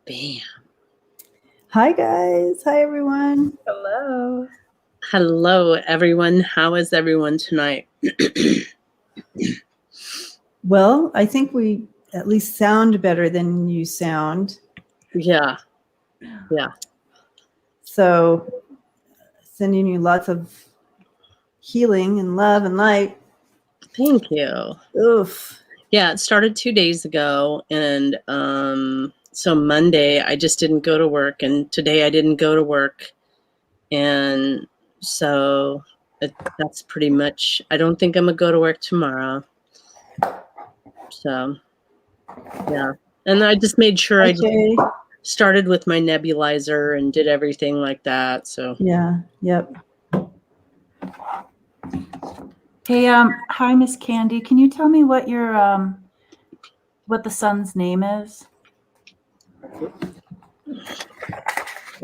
Bam. Hi, guys. Hi, everyone. Hello. Hello, everyone. How is everyone tonight? Well, I think we at least sound better than you sound. Yeah. So, sending you lots of healing and love and light. Thank you. Oof. Yeah, it started 2 days ago. And so Monday, I just didn't go to work. And today, I didn't go to work. And so that's pretty much, I don't think I'm going to go to work tomorrow. So, yeah. And I just made sure I just started with my nebulizer and did everything like that. So, yeah. Yep. Hey, hi, Miss Candy. Can you tell me what your what the son's name is?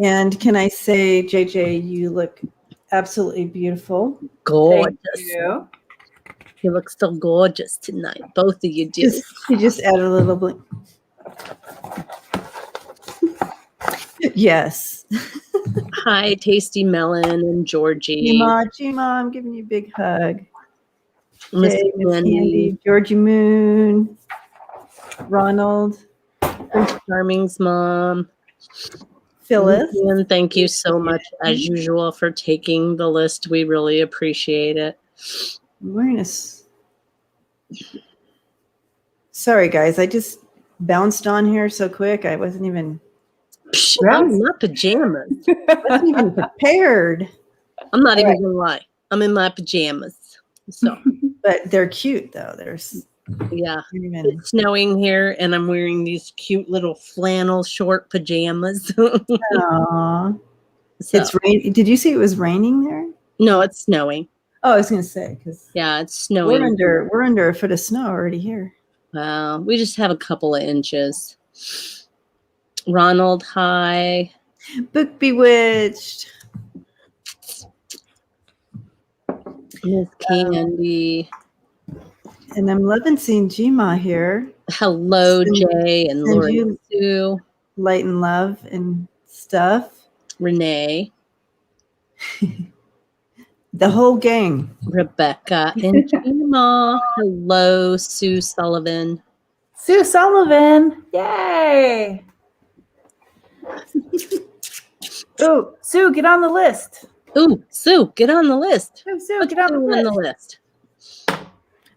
And can I say, JJ, you look absolutely beautiful. gorgeous. Thank you. You look so gorgeous tonight. Both of you do. She just added a little bit. Yes. Hi, Tasty Melon and Georgie. Gima, I'm giving you a big hug. Miss Hey, Miss Candy, Georgie Moon, Ronald, Prince Charming's mom. Phyllis. And thank you so much, as usual, for taking the list. We really appreciate it. Sorry, guys. I just bounced on here so quick. I wasn't even. I'm in my pajamas. I wasn't even prepared. I'm not even gonna lie. I'm in my pajamas. So, but they're cute though. It's snowing here, and I'm wearing these cute little flannel short pajamas. Aww. So, it's rain. Did you say it was raining there? No, it's snowing. Oh, I was gonna say because it's snowing. We're under a foot of snow already here. We just have a couple of inches. Ronald, hi. Book Bewitched. Miss Candy. And I'm loving seeing Gima here. Hello, Jay and Lori Sue. Light and love and stuff. Renee. The whole gang. Rebecca and Gima. Hello, Sue Sullivan. Sue Sullivan. Yay. Oh, Sue, get on the list. Ooh, Sue, get on the list. Sue, get on the list.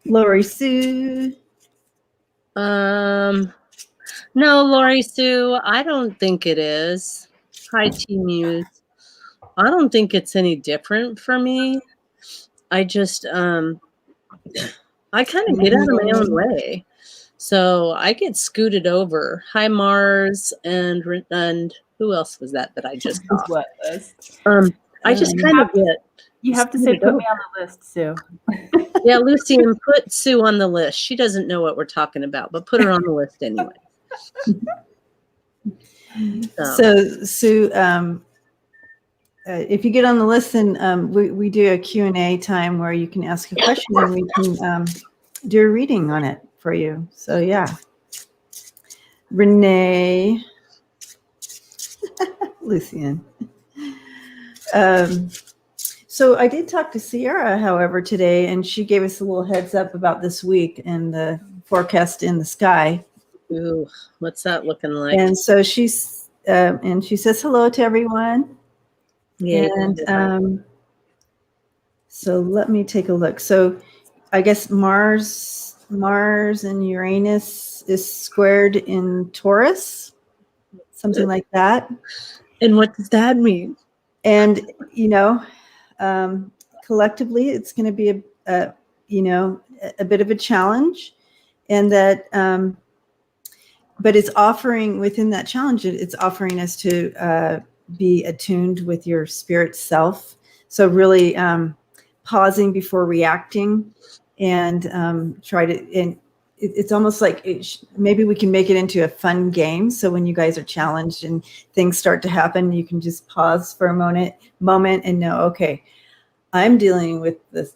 Lori Sue. No, Lori Sue, I don't think it is. Hi, T-Muse. I don't think it's any different for me. I just, I kind of get out of my own way. So I get scooted over. Hi, Mars, and who else was that I just saw? What list? I just kind of get. You have to say, put me on the list, Sue. Yeah, Lucy, and put Sue on the list. She doesn't know what we're talking about, but put her on the list anyway. So Sue, if you get on the list, then we do a Q&A time where you can ask a question and we can do a reading on it for you. So yeah. Renee. Lucian. So I did talk to Sierra, however, today, and she gave us a little heads up about this week and the forecast in the sky. Ooh, what's that looking like? And so she's and she says hello to everyone. Yeah. And so let me take a look. So I guess Mars and Uranus is squared in Taurus, something like that. And what does that mean? And collectively, it's going to be a bit of a challenge, and that, but it's offering within that challenge, it's offering us to be attuned with your spirit self. So really pausing before reacting, and try to. And it's almost like maybe we can make it into a fun game. So when you guys are challenged and things start to happen, you can just pause for a moment and know, okay, I'm dealing with the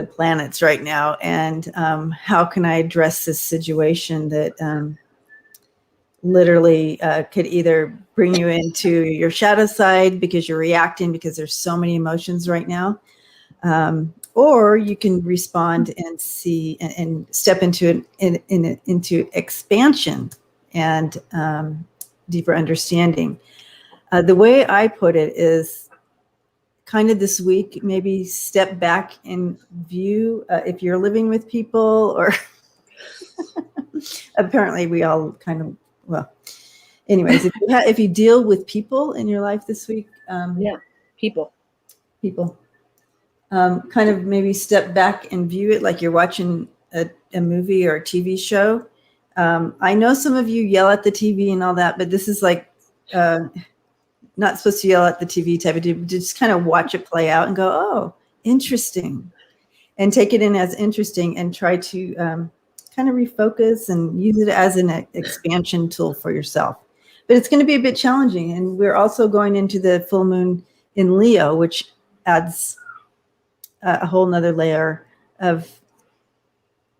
planets right now, and how can I address this situation that literally could either bring you into your shadow side because you're reacting because there's so many emotions right now. Or you can respond and see and step into into expansion and deeper understanding. The way I put it is kind of this week, maybe step back and view if you're living with people or apparently we all kind of, well, anyways, if you deal with people in your life this week, people, kind of maybe step back and view it like you're watching a movie or a TV show. I know some of you yell at the TV and all that, but this is like not supposed to yell at the TV type of dude. Just kind of watch it play out and go, oh, interesting, and take it in as interesting and try to kind of refocus and use it as an expansion tool for yourself. But it's going to be a bit challenging. And we're also going into the full moon in Leo, which adds a whole nother layer of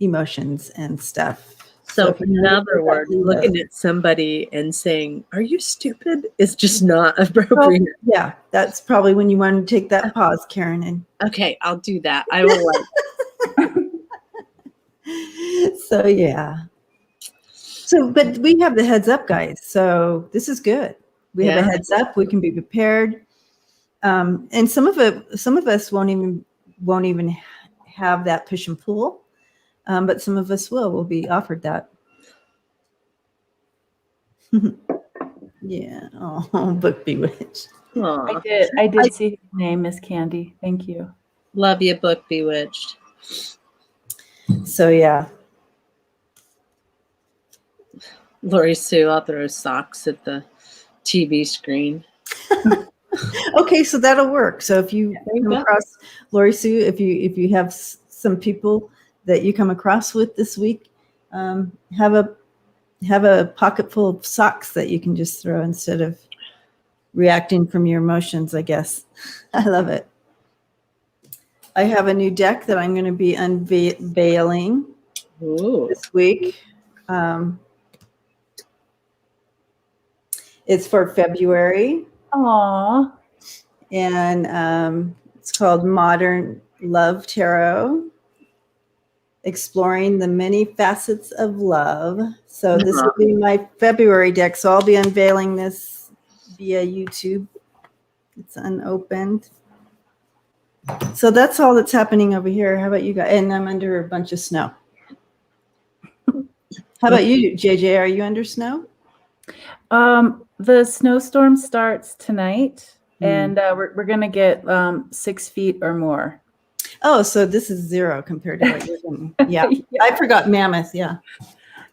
emotions and stuff. So in other words, looking at somebody and saying, "Are you stupid?" is just not appropriate. Yeah, that's probably when you want to take that pause, Karen. And okay, I'll do that. I will. So yeah. So, but we have the heads up, guys. So this is good. We have a heads up. We can be prepared. And some of us won't even have that push and pull. But some of us will be offered that. Yeah. Oh, book Bewitched. Aww. I did see his name, Miss Candy. Thank you. Love you, book Bewitched. So yeah. Lori Sue, I'll throw socks at the TV screen. Okay, so that'll work. So if you come across Lori Sue, if you have some people that you come across with this week, have a pocket full of socks that you can just throw instead of reacting from your emotions, I guess. I love it. I have a new deck that I'm going to be unveiling this week. It's for February. Aww. And it's called Modern Love Tarot. Exploring the many facets of love. So this will be my February deck. So I'll be unveiling this via YouTube. It's unopened. So that's all that's happening over here. How about you guys? And I'm under a bunch of snow. How about you, JJ? Are you under snow? The snowstorm starts tonight, and we're gonna get 6 feet or more. Oh, so this is 0 compared to what you're getting. Yeah. I forgot Mammoth. Yeah.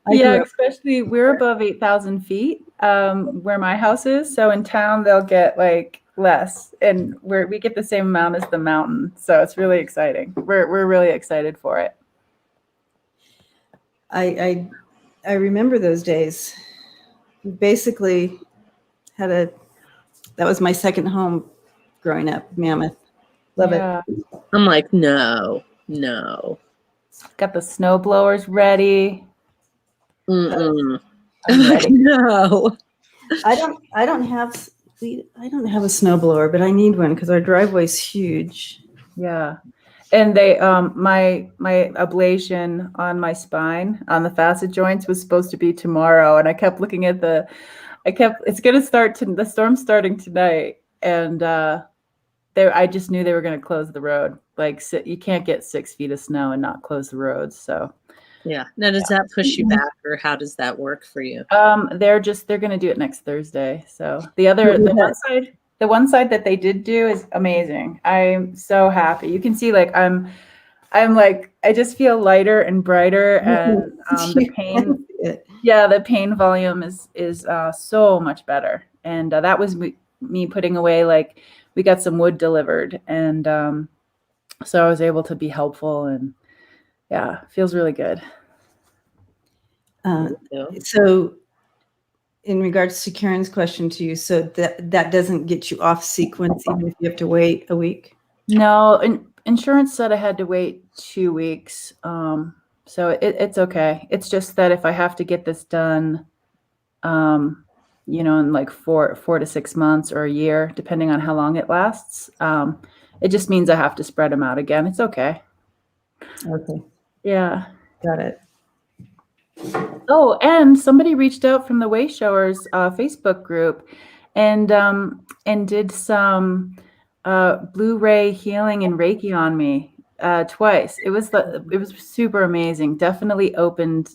Especially we're above 8,000 feet where my house is. So in town, they'll get like less, and we get the same amount as the mountain. So it's really exciting. We're really excited for it. I remember those days. Basically that was my second home growing up, Mammoth. Love it. I'm like, no. Got the snow blowers ready. I'm ready. No. I don't have a snowblower, but I need one because our driveway's huge. Yeah. And they my ablation on my spine on the facet joints was supposed to be tomorrow, and I kept looking at it's gonna start the storm's starting tonight, and I just knew they were going to close the road. Like, you can't get 6 feet of snow and not close the roads. So, yeah. Now, does that push you back, or how does that work for you? They're going to do it next Thursday. So the one side that they did do is amazing. I'm so happy. You can see, like, I'm like, I just feel lighter and brighter, and the pain. Yeah, the pain volume is so much better. And that was me putting away, like, we got some wood delivered, and so I was able to be helpful, and yeah, feels really good. So in regards to Karen's question to you, so that doesn't get you off sequence even if you have to wait a week? No, insurance said I had to wait 2 weeks. So it's okay. It's just that if I have to get this done in like 4 to 6 months or a year, depending on how long it lasts. It just means I have to spread them out again. It's okay. Okay, Yeah. got it. Oh, and somebody reached out from the Way Showers Facebook group and did some Blu-ray healing and Reiki on me twice. It was super amazing. Definitely opened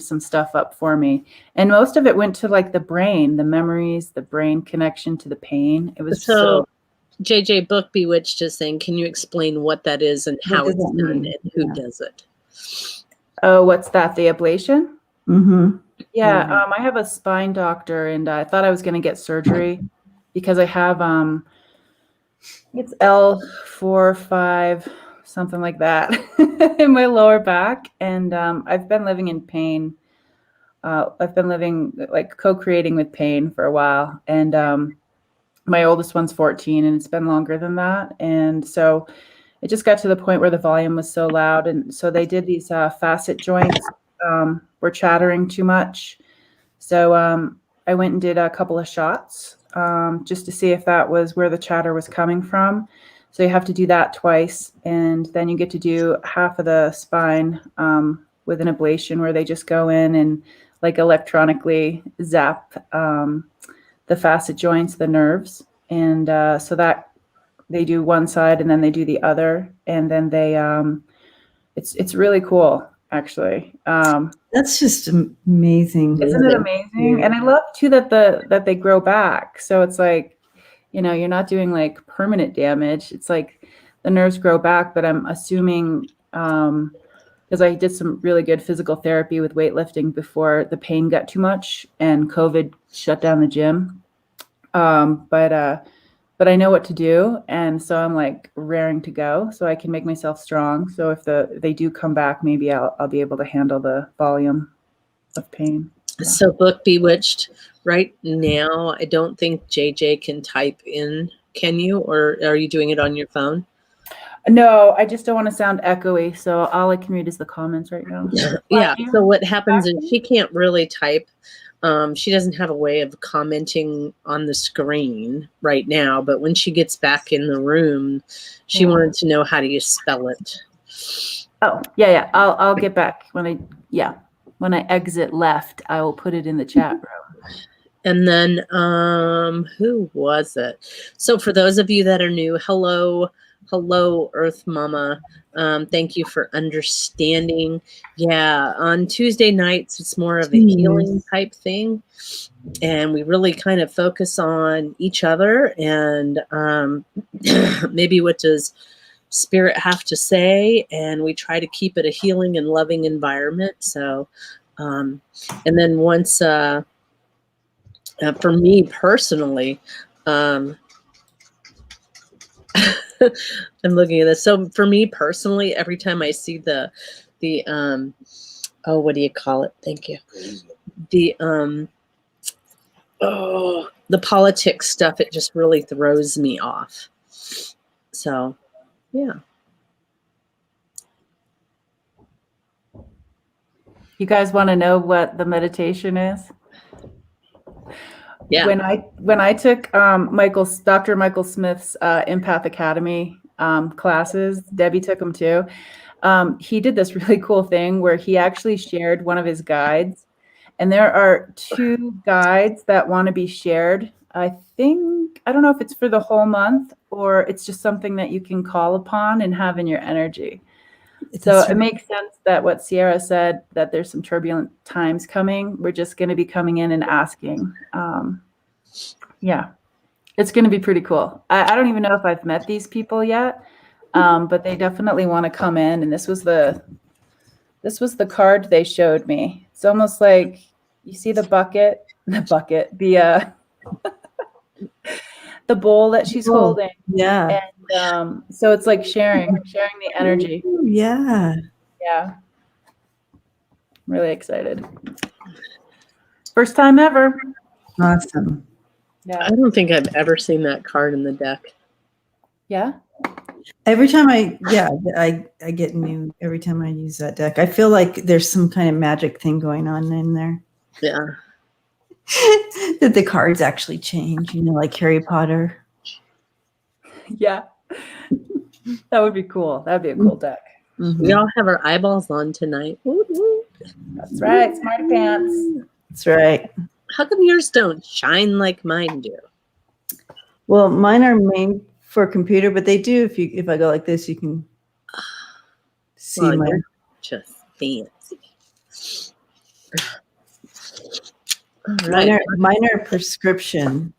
some stuff up for me. And most of it went to like the brain, the memories, the brain connection to the pain. It was So JJ Book Bewitched is saying, can you explain what that is and how it's done and who does it? Oh, what's that? The ablation? Mm-hmm. Yeah, I have a spine doctor, and I thought I was going to get surgery because I have it's L4-5, something like that, in my lower back, and I've been living in pain. I've been living like co-creating with pain for a while, and my oldest one's 14, and it's been longer than that, and so it just got to the point where the volume was so loud, and so they did these facet joints. Were chattering too much. So I went and did a couple of shots just to see if that was where the chatter was coming from. So you have to do that twice, and then you get to do half of the spine with an ablation where they just go in and like electronically zap the facet joints, the nerves. And so that they do one side and then they do the other. And then they, it's really cool, actually. That's just amazing. Isn't it amazing? And I love too that they grow back. So it's like, you're not doing like permanent damage. It's like the nerves grow back, but I'm assuming because I did some really good physical therapy with weightlifting before the pain got too much and COVID shut down the gym. But I know what to do, and so I'm like raring to go, so I can make myself strong. So if they do come back, maybe I'll be able to handle the volume of pain. Yeah. So Book Bewitched, right now, I don't think JJ can type in. Can you, or are you doing it on your phone? No, I just don't want to sound echoey, so all I can read is the comments right now. Yeah. So what happens is she can't really type. She doesn't have a way of commenting on the screen right now, but when she gets back in the room, she wanted to know how do you spell it. Oh, yeah. I'll get back when I exit left, I will put it in the chat room. And then who was it? So for those of you that are new, hello Earth Mama. Thank you for understanding. Yeah, on Tuesday nights it's more of a healing type thing, and we really kind of focus on each other and maybe what does spirit have to say, and we try to keep it a healing and loving environment. So and then once for me personally, I'm looking at this. So for me personally, every time I see the what do you call it? Thank you. The politics stuff, it just really throws me off. So yeah. You guys want to know what the meditation is? Yeah. When I took Dr. Michael Smith's Empath Academy classes, Debbie took them too. He did this really cool thing where he actually shared one of his guides, and there are 2 guides that want to be shared. I don't know if it's for the whole month or it's just something that you can call upon and have in your energy. So it makes sense that what Sierra said, that there's some turbulent times coming. We're just going to be coming in and asking. Yeah, it's going to be pretty cool. I don't even know if I've met these people yet, but they definitely want to come in. And this was the card they showed me. It's almost like you see the the bowl that she's holding. Yeah. And so it's like sharing the energy. Yeah. Yeah. I'm really excited. First time ever. Awesome. Yeah. I don't think I've ever seen that card in the deck. Yeah. Every time I get new every time I use that deck. I feel like there's some kind of magic thing going on in there. Yeah. that the cards actually change, like Harry Potter. Yeah. That would be cool. That'd be a cool deck. We all have our eyeballs on tonight. That's right. Smart pants. That's right. How come yours don't shine like mine do? Well, mine are made for computer, but they do. If I go like this, you can see Well, my. you're just fancy. All right. Mine are prescriptions.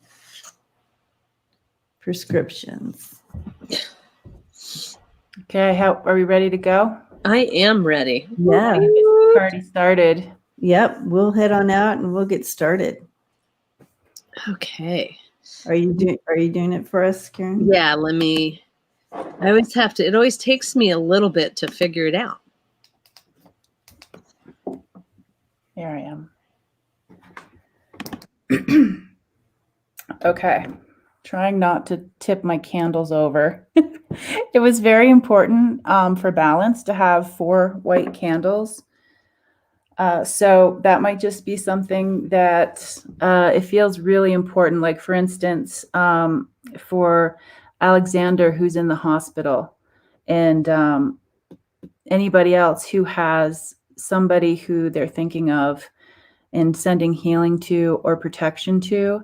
Okay, are we ready to go? I am ready. Yeah. Get the party started. Yep, we'll head on out and we'll get started. Okay. Are you doing it for us, Karen? Yeah, I always have to. It always takes me a little bit to figure it out. Here I am. Okay. Trying not to tip my candles over. It was very important for balance to have 4 white candles. So that might just be something that it feels really important. Like, for instance, for Alexander, who's in the hospital, and anybody else who has somebody who they're thinking of and sending healing to or protection to.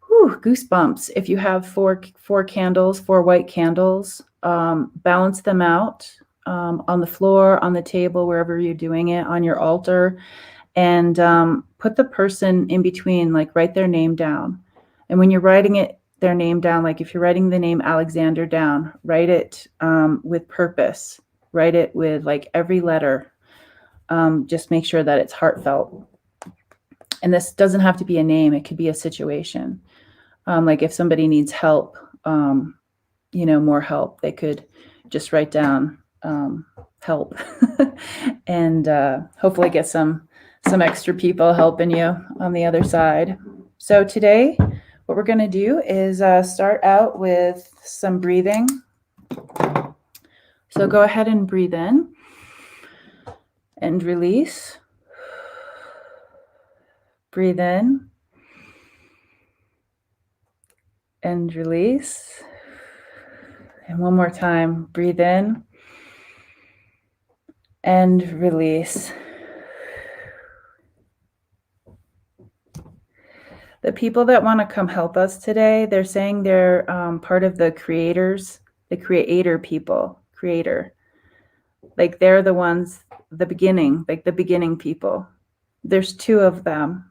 Whew, goosebumps. If you have 4 candles, 4 white candles, balance them out on the floor, on the table, wherever you're doing it, on your altar, and put the person in between, like write their name down. And when you're writing their name down, like if you're writing the name Alexander down, write it with purpose. Write it with like every letter. Just make sure that it's heartfelt. And this doesn't have to be a name. It could be a situation. Like if somebody needs help, more help, they could just write down help and hopefully get some extra people helping you on the other side. So today, what we're going to do is start out with some breathing. So go ahead and breathe in and release. Breathe in and release. And one more time, breathe in and release. The people that want to come help us today, they're saying they're part of the creators, the creator people, creator. Like they're the ones, the beginning, like the beginning people. There's 2 of them.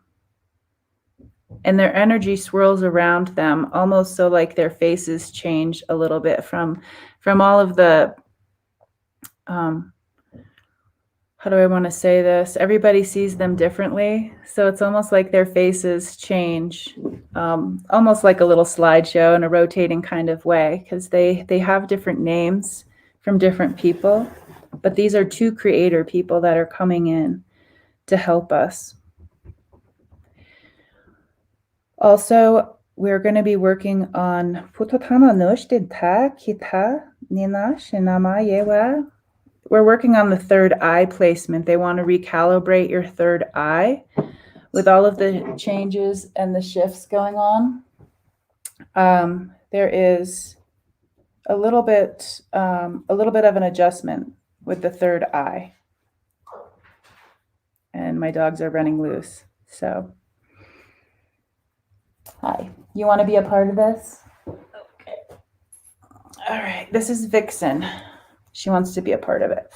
And their energy swirls around them, almost so like their faces change a little bit from all of the, how do I want to say this? Everybody sees them differently. So it's almost like their faces change, almost like a little slideshow in a rotating kind of way, because they have different names from different people. But these are 2 creator people that are coming in to help us. Also, we're going to be working on we're working on the 3rd eye placement. They want to recalibrate your 3rd eye with all of the changes and the shifts going on. There is a little bit of an adjustment with the 3rd eye. And my dogs are running loose. So hi, you want to be a part of this? Okay. All right, this is Vixen. She wants to be a part of it.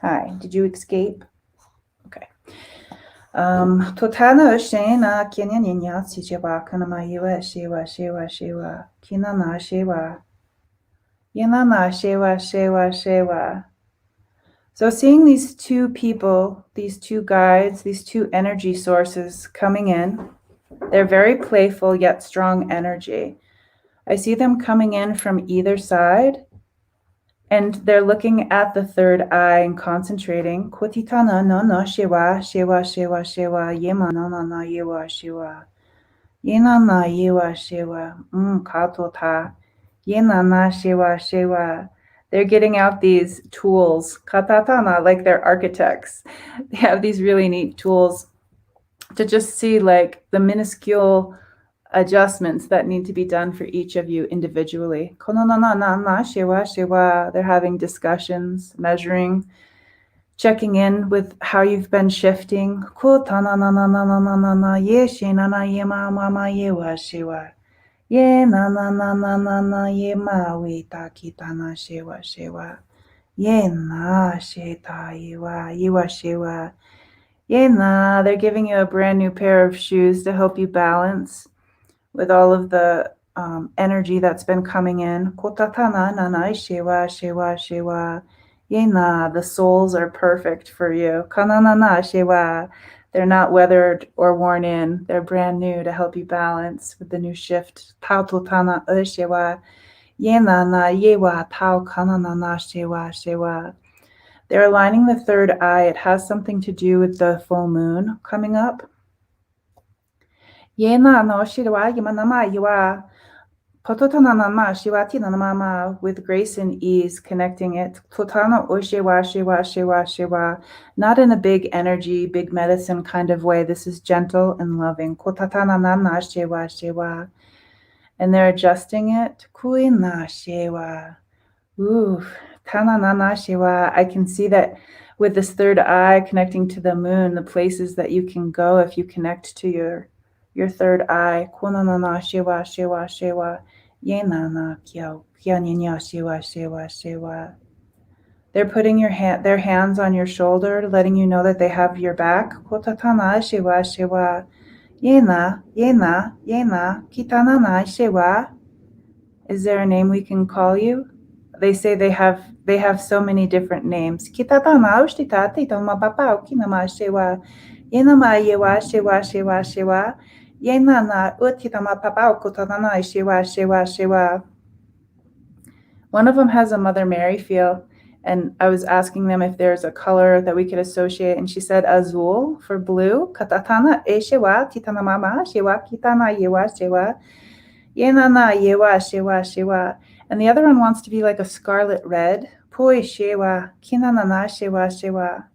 Hi, did you escape? Okay. Totana Shana Kenya Ninya Sijawa Kanamayiwa Shiwa Shiwa Shiwa Kinana Shiwa Yanana Shiwa Shiwa Shiwa. So seeing these 2 people, these 2 guides, these 2 energy sources coming in, they're very playful yet strong energy. I see them coming in from either side, and they're looking at the 3rd eye and concentrating. Kotitana no no shiwa shiwa shiwa shiwa yema no no no yiwa shiwa yena na yiwa shiwa katota yena na shiwa shiwa. They're getting out these tools, katatana, like they're architects. They have these really neat tools to just see like the minuscule adjustments that need to be done for each of you individually. They're having discussions, measuring, checking in with how you've been shifting. Ye na na na na na na ye ma we ta ki ta na shewa shewa. Ye na she ta yiwa shewa. Ye na, they're giving you a brand new pair of shoes to help you balance with all of the energy that's been coming in. Kotatana na na shewa shewa shewa. Ye na, the soles are perfect for you. Kanana na shewa. They're not weathered or worn in. They're brand new to help you balance with the new shift. Tao totana shewa. Ye na na yewa tao kanana na shewa shewa. They're aligning the third eye. It has something to do with the full moon coming up. Ye na no shirwa yimanama yiwa. Pototananama shiwati nanamama with grace and ease, connecting it. Totana oshewa shewa shewa shewa. Not in a big energy, big medicine kind of way. This is gentle and loving. Kotatananana shewa shewa. And they're adjusting it. Kuina shewa. Ooh, tananana shewa. I can see that with this third eye connecting to the moon, the places that you can go if you connect to your third eye. Kunanana shewa shewa shewa. Yenana kyo kyanyanya shewa shewa shewa. They're putting their hands on your shoulder, letting you know that they have your back. Kotatana shewa shewa. Yena, yena, yena, kitanana shewa. Is there a name we can call you? They say they have so many different names. Kitatana ushtitati toma papa ukinama shewa. Yenama yewa shewa shewa shewa. Yenana utitama papa ukutanana shewa shewa shewa. One of them has a Mother Mary feel, and I was asking them if there's a color that we could associate, and she said azul for blue. Katatana e shewa titana mama shewa kitana yewa shewa. Yenana yewa shewa shewa. And the other one wants to be like a scarlet red. Poi shewa kinanana shewa shewa.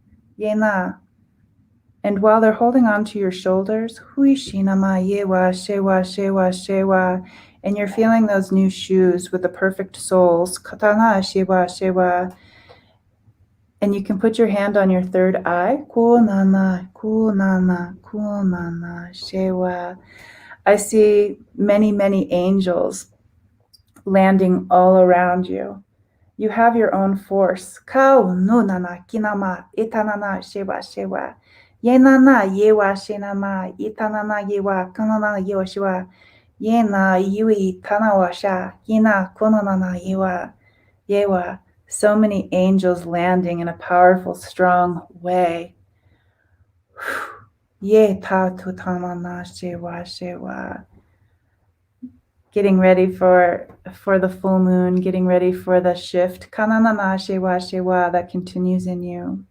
Yena. And while they're holding on to your shoulders, hui shinama yewa shewa shewa shewa. And you're feeling those new shoes with the perfect soles. Katana shewa shewa. And you can put your hand on your third eye. Kunana, kunana, kunana shewa. I see many, many angels landing all around you. You have your own force. Kau nunana kinama itanana shewa shewa. Yenana yewa shinama itanana yewa kanana yewa shewa. Yena yui tanawasha yena konanana yewa yewa. So many angels landing in a powerful, strong way. Ye ta tutanana shewa shewa. Getting ready for the full moon, getting ready for the shift. Kananana shewa shewa that continues in you.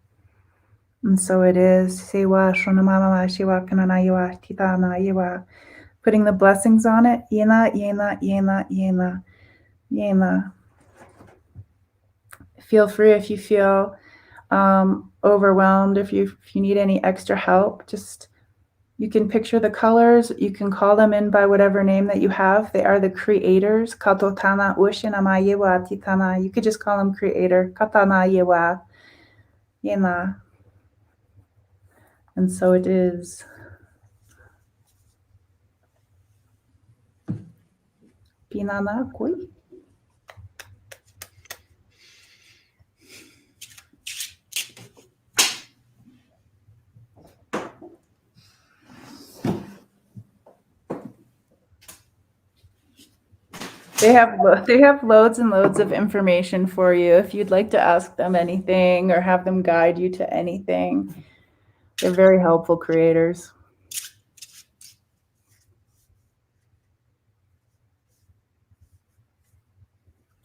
And so it is. Sewa shonamama shewa kanana yewa titana yewa. Putting the blessings on it. Yena, yena, yena, yena, yena. Feel free if you feel overwhelmed, if you need any extra help, just you can picture the colors. You can call them in by whatever name that you have. They are the creators. Katotana ushinama yewa titana. You could just call them creator. Katana yewa yena. And so it is. Pinana kui. They have loads and loads of information for you if you'd like to ask them anything or have them guide you to anything. They're very helpful creators.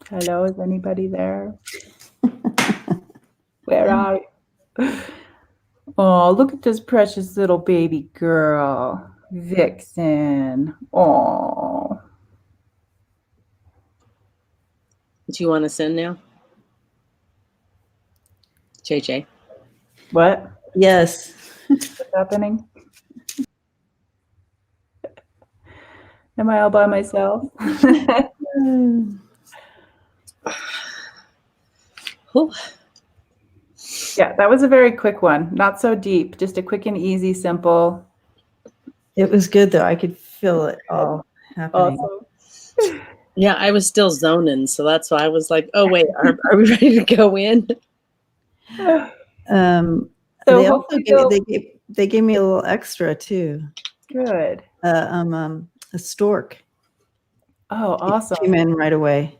Hello, is anybody there? Where are you? Oh, look at this precious little baby girl, Vixen. Oh. Do you want to send now? JJ. What? Yes. What's happening? Am I all by myself? Whew. Yeah, that was a very quick one. Not so deep. Just a quick and easy, simple. It was good though. I could feel it all happening. Awesome. Yeah, I was still zoning, so that's why I was like, "Oh wait, are we ready to go in?" So They also hopefully they'll they gave me a little extra too. good. A stork Oh, came awesome. in right away.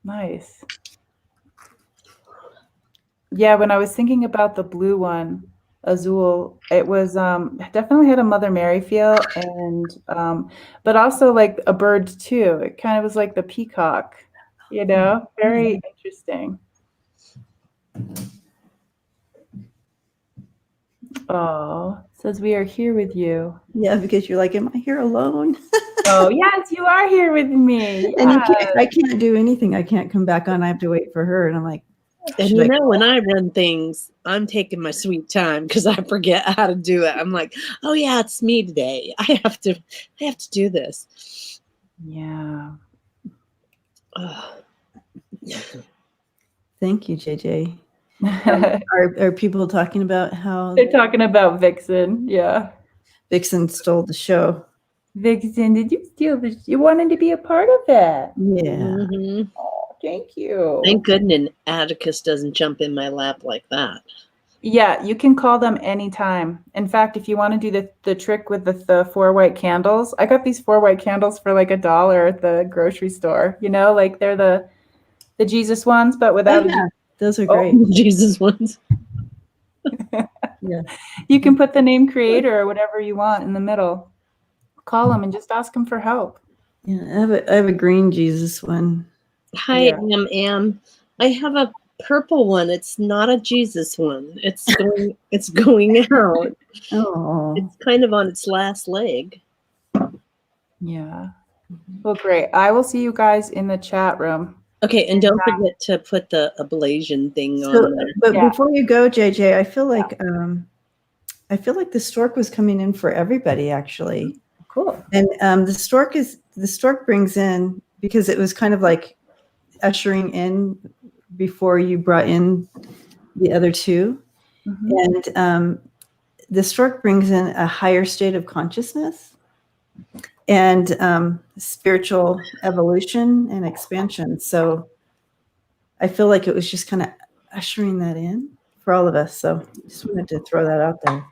Nice. Yeah, when I was thinking about the blue one, Azul, it was definitely had a Mother Mary feel and but also like a bird too. It kind of was like the peacock, very interesting. Oh, says we are here with you. Yeah, because you're like, am I here alone? Oh, yes, you are here with me. And Yes. I can't do anything. I can't come back on. I have to wait for her. And I'm like, And should I when I run things, I'm taking my sweet time because I forget how to do it. I'm like, "Oh yeah, it's me today. I have to do this." Yeah. Ugh. Thank you, JJ. They're Are people talking about how talking about Vixen. Yeah. Vixen stole the show? Vixen, did you steal this? You wanted to be a part of it. Yeah. Mhm. Oh, thank you. Thank goodness Atticus doesn't jump in my lap like that. Yeah, you can call them anytime. In fact, if you want to do the trick with the four white candles, I got these 4 white candles for like $1 at the grocery store. Like they're the Jesus ones, but Oh, without yeah. Those are Oh. great. Jesus ones. Yeah. You can put the name creator or whatever you want in the middle. Call them and just ask them for help. Yeah. I have a green Jesus one. Hi, Yeah. Am. I have a purple one. It's not a Jesus one. It's going out. Oh. It's kind of on its last leg. Yeah. Well, great. I will see you guys in the chat room. Okay, and don't forget to put the ablation thing So, on there. but Yeah. before you go, JJ, I feel like the stork was coming in for everybody actually. Cool. And the stork brings in, because it was kind of like ushering in before you brought in the other two. Mhm. And the stork brings in a higher state of consciousness and spiritual evolution and expansion. So I feel like it was just kind of ushering that in for all of us. So just wanted to throw that out there.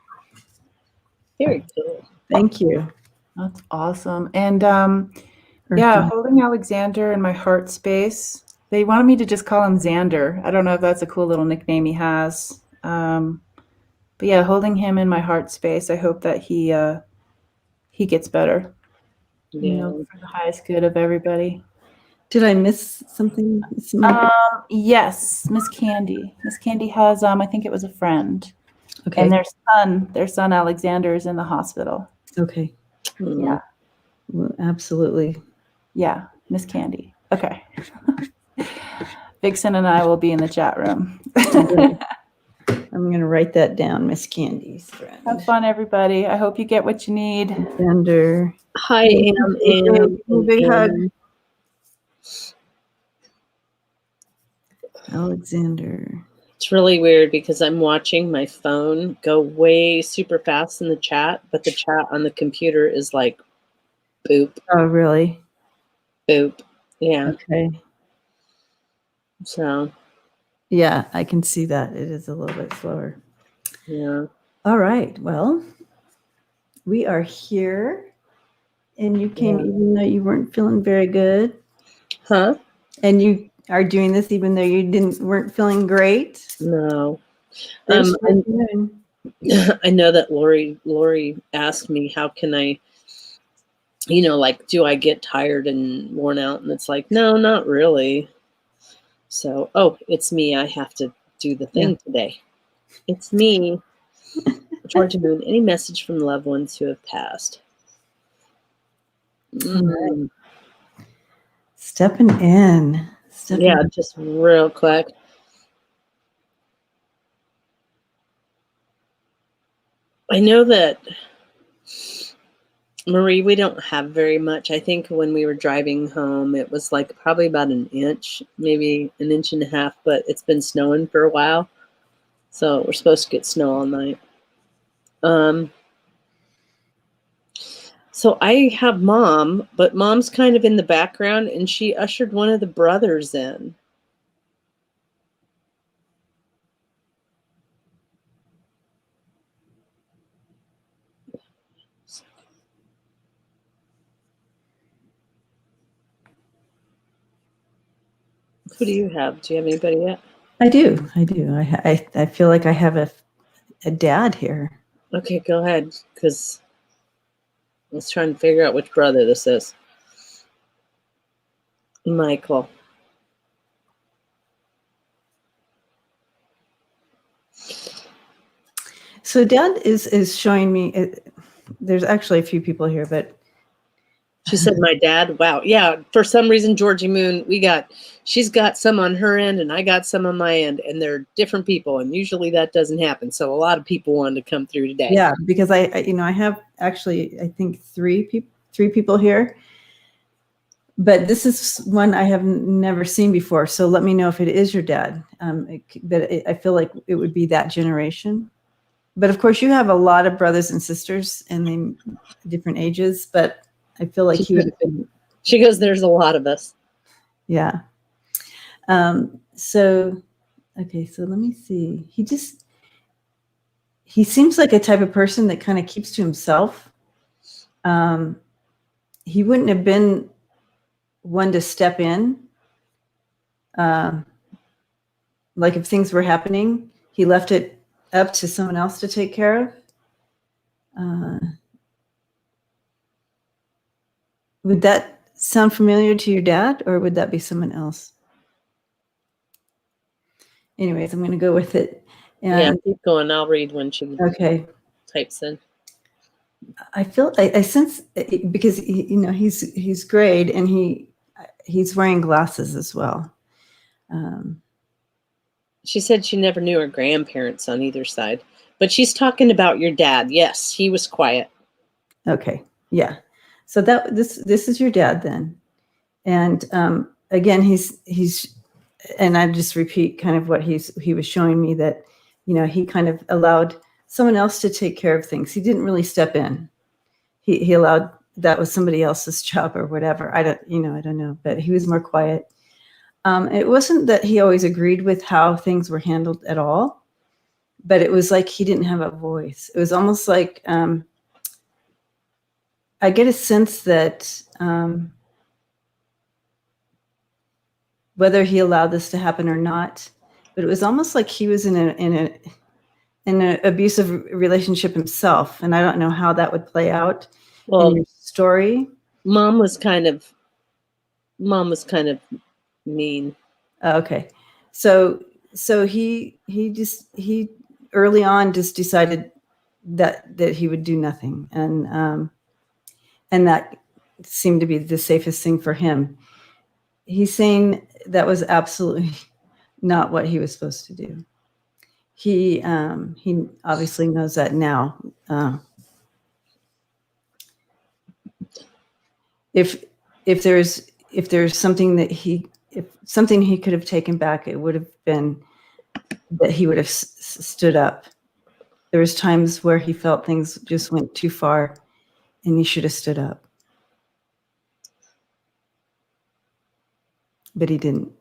Very cool. Thank you. That's awesome. And Earthy. holding Alexander in my heart space. They wanted me to just call him Xander. I don't know if that's a cool little nickname he has. But yeah, holding him in my heart space. I hope that he gets better. Yeah. For the highest good of everybody. Did I miss something? Yes, Miss Candy. Miss Candy has I think it was a friend. Okay. And their son Alexander is in the hospital. Okay. Yeah. Well, absolutely. Yeah, Miss Candy. Okay. Vixen and I will be in the chat room. I'm going to write that down, Miss Candy's friend. Have fun, everybody. I hope you get what you need. Alexander. Hi, Am. Big hug. Alexander. It's really weird because I'm watching my phone go way super fast in the chat, but the chat on the computer is like boop, Oh, really? boop. Yeah. Okay. So, Yeah, I can see that. It is a little bit slower. yeah. All right. Well, we are here, and you came even though you weren't feeling very good. Huh? And you are doing this even though you weren't feeling great. No. I I know that Lori asked me, how can I, like, do I get tired and worn out? And it's like, no, not really. So, it's me. I have to do the thing today. It's me. Georgia Moon, any message from loved ones who have passed? Right. Stepping in. Just real quick. I know that Marie, we don't have very much. I think when we were driving home, it was like probably about an inch, maybe an inch and a half, but it's been snowing for a while. So we're supposed to get snow all night. So I have mom, but mom's kind of in the background, and she ushered one of the brothers in. Who do you have? Do you have anybody yet? I do. I feel like I have a dad here. Okay, go ahead, because let's try and figure out which brother this is. Michael. So dad is showing me, there's actually a few people here, but She said, my dad. Wow. Yeah. For some reason, Georgie Moon, she's got some on her end and I got some on my end, and they're different people. And usually that doesn't happen. So a lot of people wanted to come through today. yeah, because I have actually, I think three people here, but this is one I have never seen before. So let me know if it is your dad. I feel like it would be that generation. But of course, you have a lot of brothers and sisters and they different ages. But I feel like he would have been. She goes, there's a lot of us. Yeah. So, okay. So let me see. He seems like a type of person that kind of keeps to himself. He wouldn't have been one to step in. Like if things were happening, he left it up to someone else to take care of. Would that sound familiar to your dad, or would that be someone else? Anyways, I'm going to go with it. And, yeah, keep going. I'll read when she types in. I feel I sense because he's grayed and he's wearing glasses as well. She said she never knew her grandparents on either side, but she's talking about your dad. Yes, he was quiet. Okay, yeah. So this is your dad then, and again he's and I just repeat kind of what he was showing me, that he kind of allowed someone else to take care of things. He didn't really step in. He allowed, that was somebody else's job or whatever. I don't know, but he was more quiet. It wasn't that he always agreed with how things were handled at all, but it was like he didn't have a voice. It was almost like I get a sense that whether he allowed this to happen or not, but it was almost like he was in an abusive relationship himself, and I don't know how that would play out in your story. Mom was kind of mean. Okay, so he early on just decided that he would do nothing, and that seemed to be the safest thing for him. He's saying that was absolutely not what he was supposed to do. He obviously knows that now. If there's something that if something he could have taken back, it would have been that he would have stood up. There was times where he felt things just went too far, and he should have stood up, but he didn't.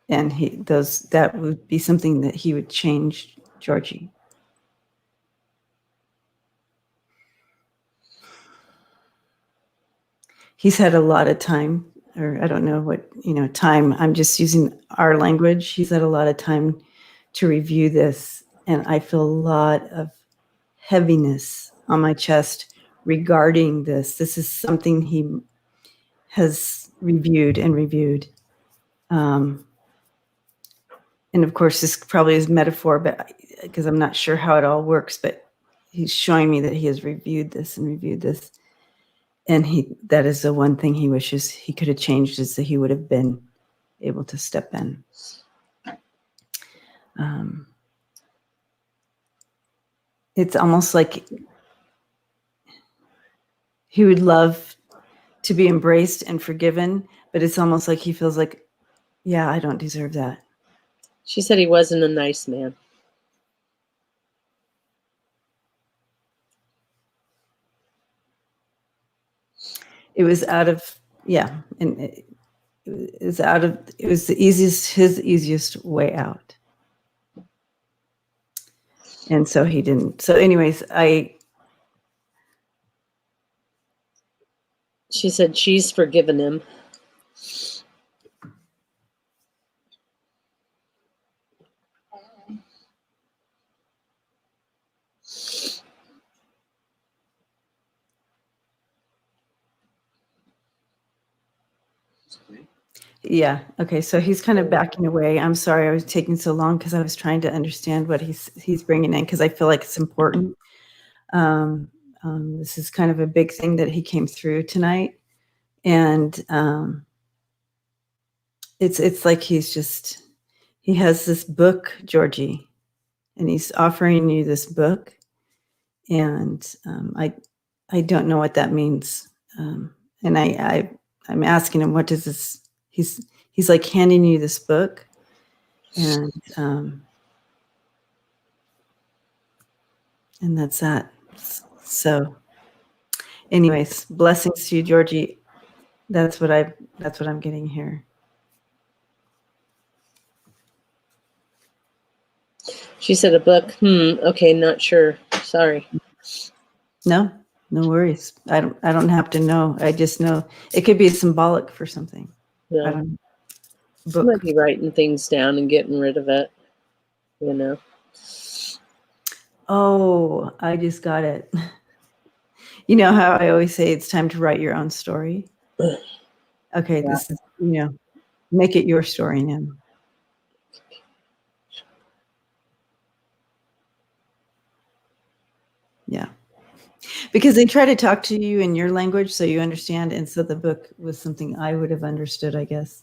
And that would be something that he would change, Georgie. He's had a lot of time, or I don't know what, time. I'm just using our language. He's had a lot of time to review this, and I feel a lot of heaviness on my chest regarding this. This is something he has reviewed and reviewed. And of course, this probably is metaphor, but because I'm not sure how it all works, but he's showing me that he has reviewed this and reviewed this. And that is the one thing he wishes he could have changed, is that he would have been able to step in. It's almost like he would love to be embraced and forgiven, but it's almost like he feels like, yeah, I don't deserve that. She said he wasn't a nice man. It was out of, yeah, and it was out of, it was his easiest way out. And so he didn't. So anyways, She said she's forgiven him. yeah, okay, so he's kind of backing away. I'm sorry I was taking so long because I was trying to understand what he's bringing in, because I feel like it's important. This is kind of a big thing that he came through tonight, and it's like he has this book, Georgie, and he's offering you this book, and I don't know what that means, and I'm asking him, what does this? He's like handing you this book, and that's that. So, anyways, blessings to you, Georgie. That's what I'm getting here. She said a book. Okay, not sure. Sorry. No worries. I don't have to know. I just know it could be symbolic for something. No. I don't know. She Book. might be writing things down and getting rid of it. You know. Oh, I just got it. You know how I always say it's time to write your own story? Okay, Yeah. this is, make it your story now. Yeah. Because they try to talk to you in your language so you understand. And so the book was something I would have understood, I guess,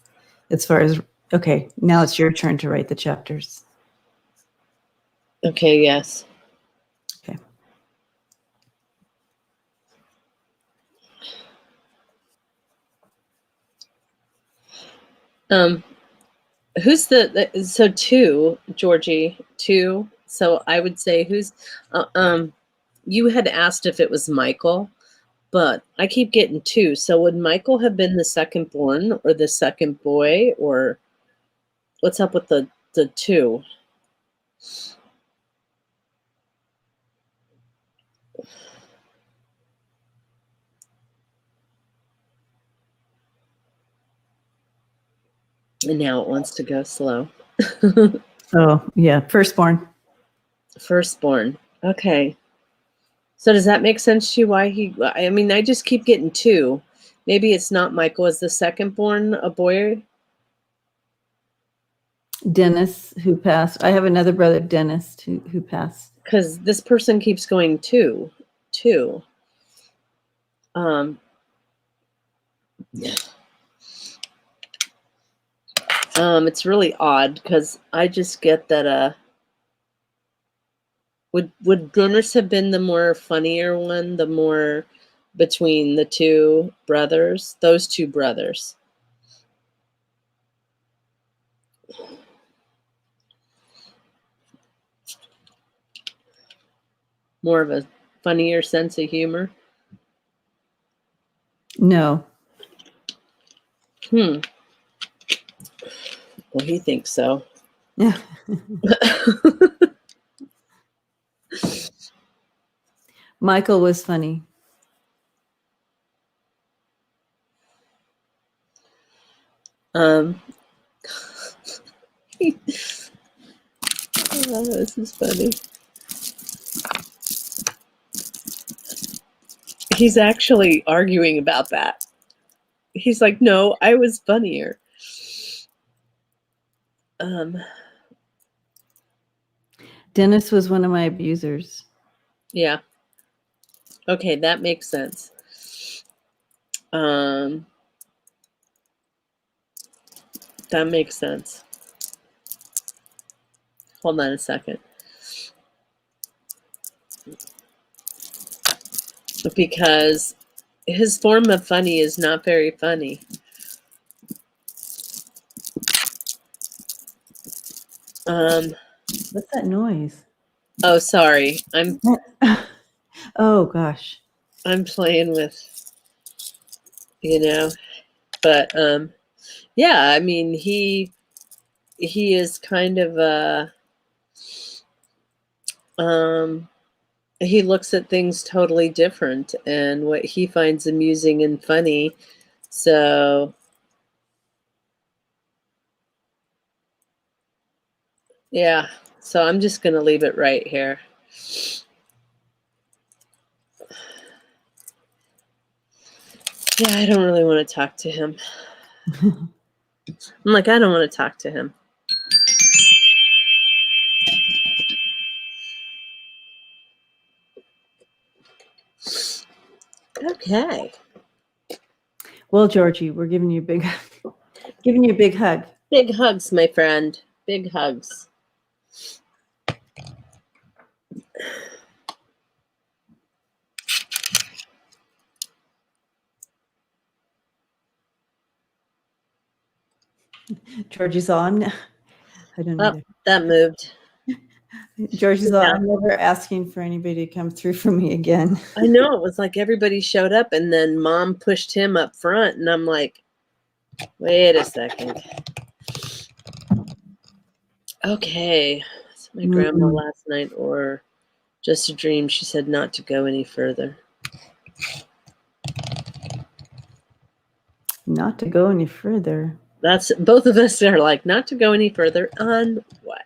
as far as, okay, now it's your turn to write the chapters. Okay, yes. Okay. Who's so two, Georgie, two. So I would say you had asked if it was Michael, but I keep getting two. So would Michael have been the second born or the second boy, or what's up with the two? And now it wants to go slow. Oh, yeah. Firstborn. Firstborn. Okay. So does that make sense to you why I just keep getting two. Maybe it's not Michael. Is the second born a boy? Dennis, who passed. I have another brother, Dennis, who passed. Because this person keeps going two. It's really odd because I just get that would Dennis have been the more funnier one, the more between the two brothers, those two brothers? More of a funnier sense of humor? No. Well, he thinks so. Yeah. Michael was funny. Oh, this is funny. He's actually arguing about that. He's like, no, I was funnier. Dennis was one of my abusers. Yeah. Okay, that makes sense. That makes sense. Hold on a second. Because his form of funny is not very funny. What's that noise? Oh, sorry. Oh gosh. I'm playing with, but yeah, I mean, he is kind of he looks at things totally different and what he finds amusing and funny. So yeah, so I'm just going to leave it right here. Yeah, I don't really want to talk to him. I'm like, I don't want to talk to him. Okay. Well, Georgie, we're giving you a big hug. Big hugs, my friend. Big hugs. Georgie's all, I don't know. Oh, that moved. Georgie's all, Yeah. I'm never asking for anybody to come through for me again. I know, it was like everybody showed up and then Mom pushed him up front and I'm like, wait a second. Okay. So my grandma last night or just a dream, she said not to go any further. Not to go any further. That's both of us are like, not to go any further on what?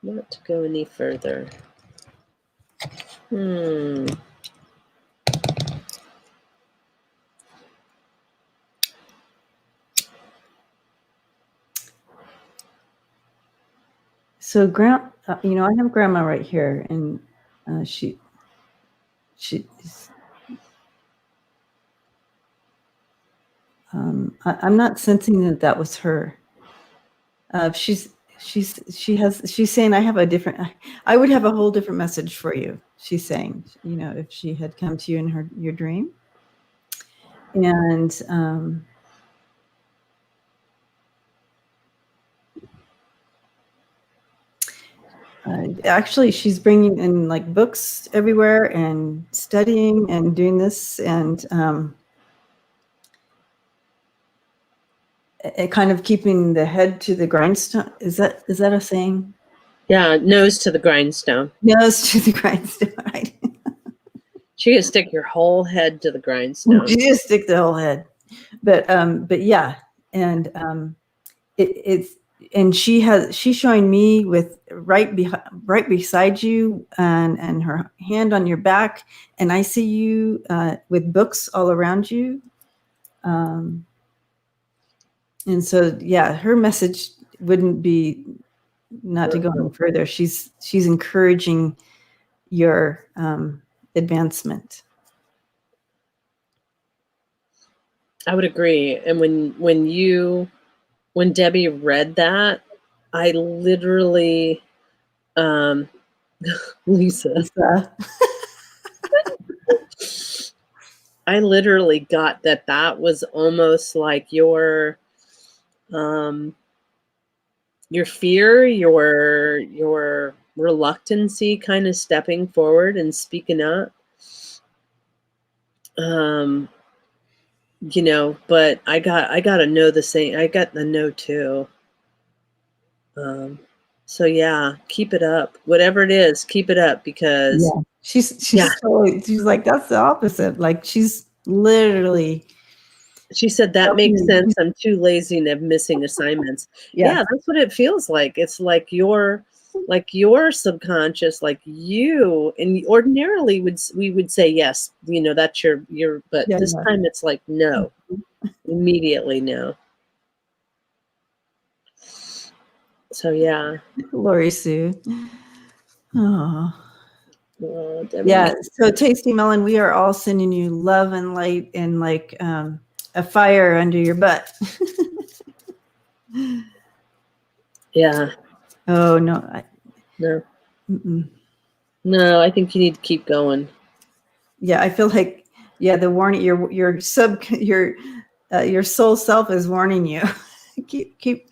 Not to go any further. So, I have grandma right here, and she's. I'm not sensing that was her. She's saying I would have a whole different message for you. She's saying, if she had come to you in your dream, and actually she's bringing in like books everywhere and studying and doing this and kind of keeping the head to the grindstone. Is that a saying? Yeah, nose to the grindstone. Nose to the grindstone, right? She could stick your whole head to the grindstone. She just stick the whole head. But yeah, and she's showing me with right beside you and her hand on your back, and I see you with books all around you. And so, yeah, her message wouldn't be not to go any further. She's encouraging your advancement. I would agree. And when Debbie read that, I literally, Lisa. I literally got that was almost like your fear, your reluctancy kind of stepping forward and speaking up. But I got to know the same. I got the no too. So yeah, keep it up. Whatever it is, keep it up because she's like, that's the opposite. Like she's literally. She said that makes sense. I'm too lazy and I'm missing assignments. Yeah, that's what it feels like. It's like your subconscious, like you, and ordinarily we would say yes, that's your but this time it's like no. Immediately no. So yeah. Lori Sue. Oh. Yeah. So Tasty Melon, we are all sending you love and light and like a fire under your butt. Yeah. Oh no. No. No, I think you need to keep going. Yeah, I feel like, yeah, the warning, your soul self is warning you. keep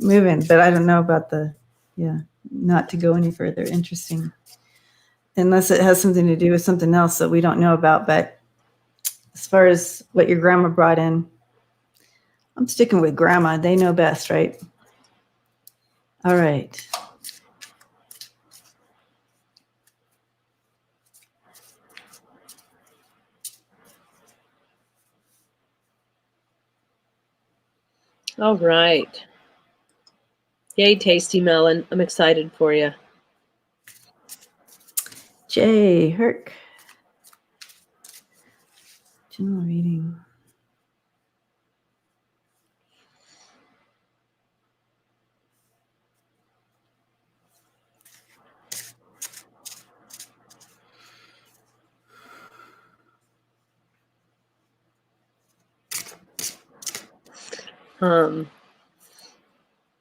moving. But I don't know about not to go any further. Interesting. Unless it has something to do with something else that we don't know about. But as far as what your grandma brought in, I'm sticking with grandma. They know best, right? All right. All right. Yay, tasty melon. I'm excited for you. Jay Herc. General reading.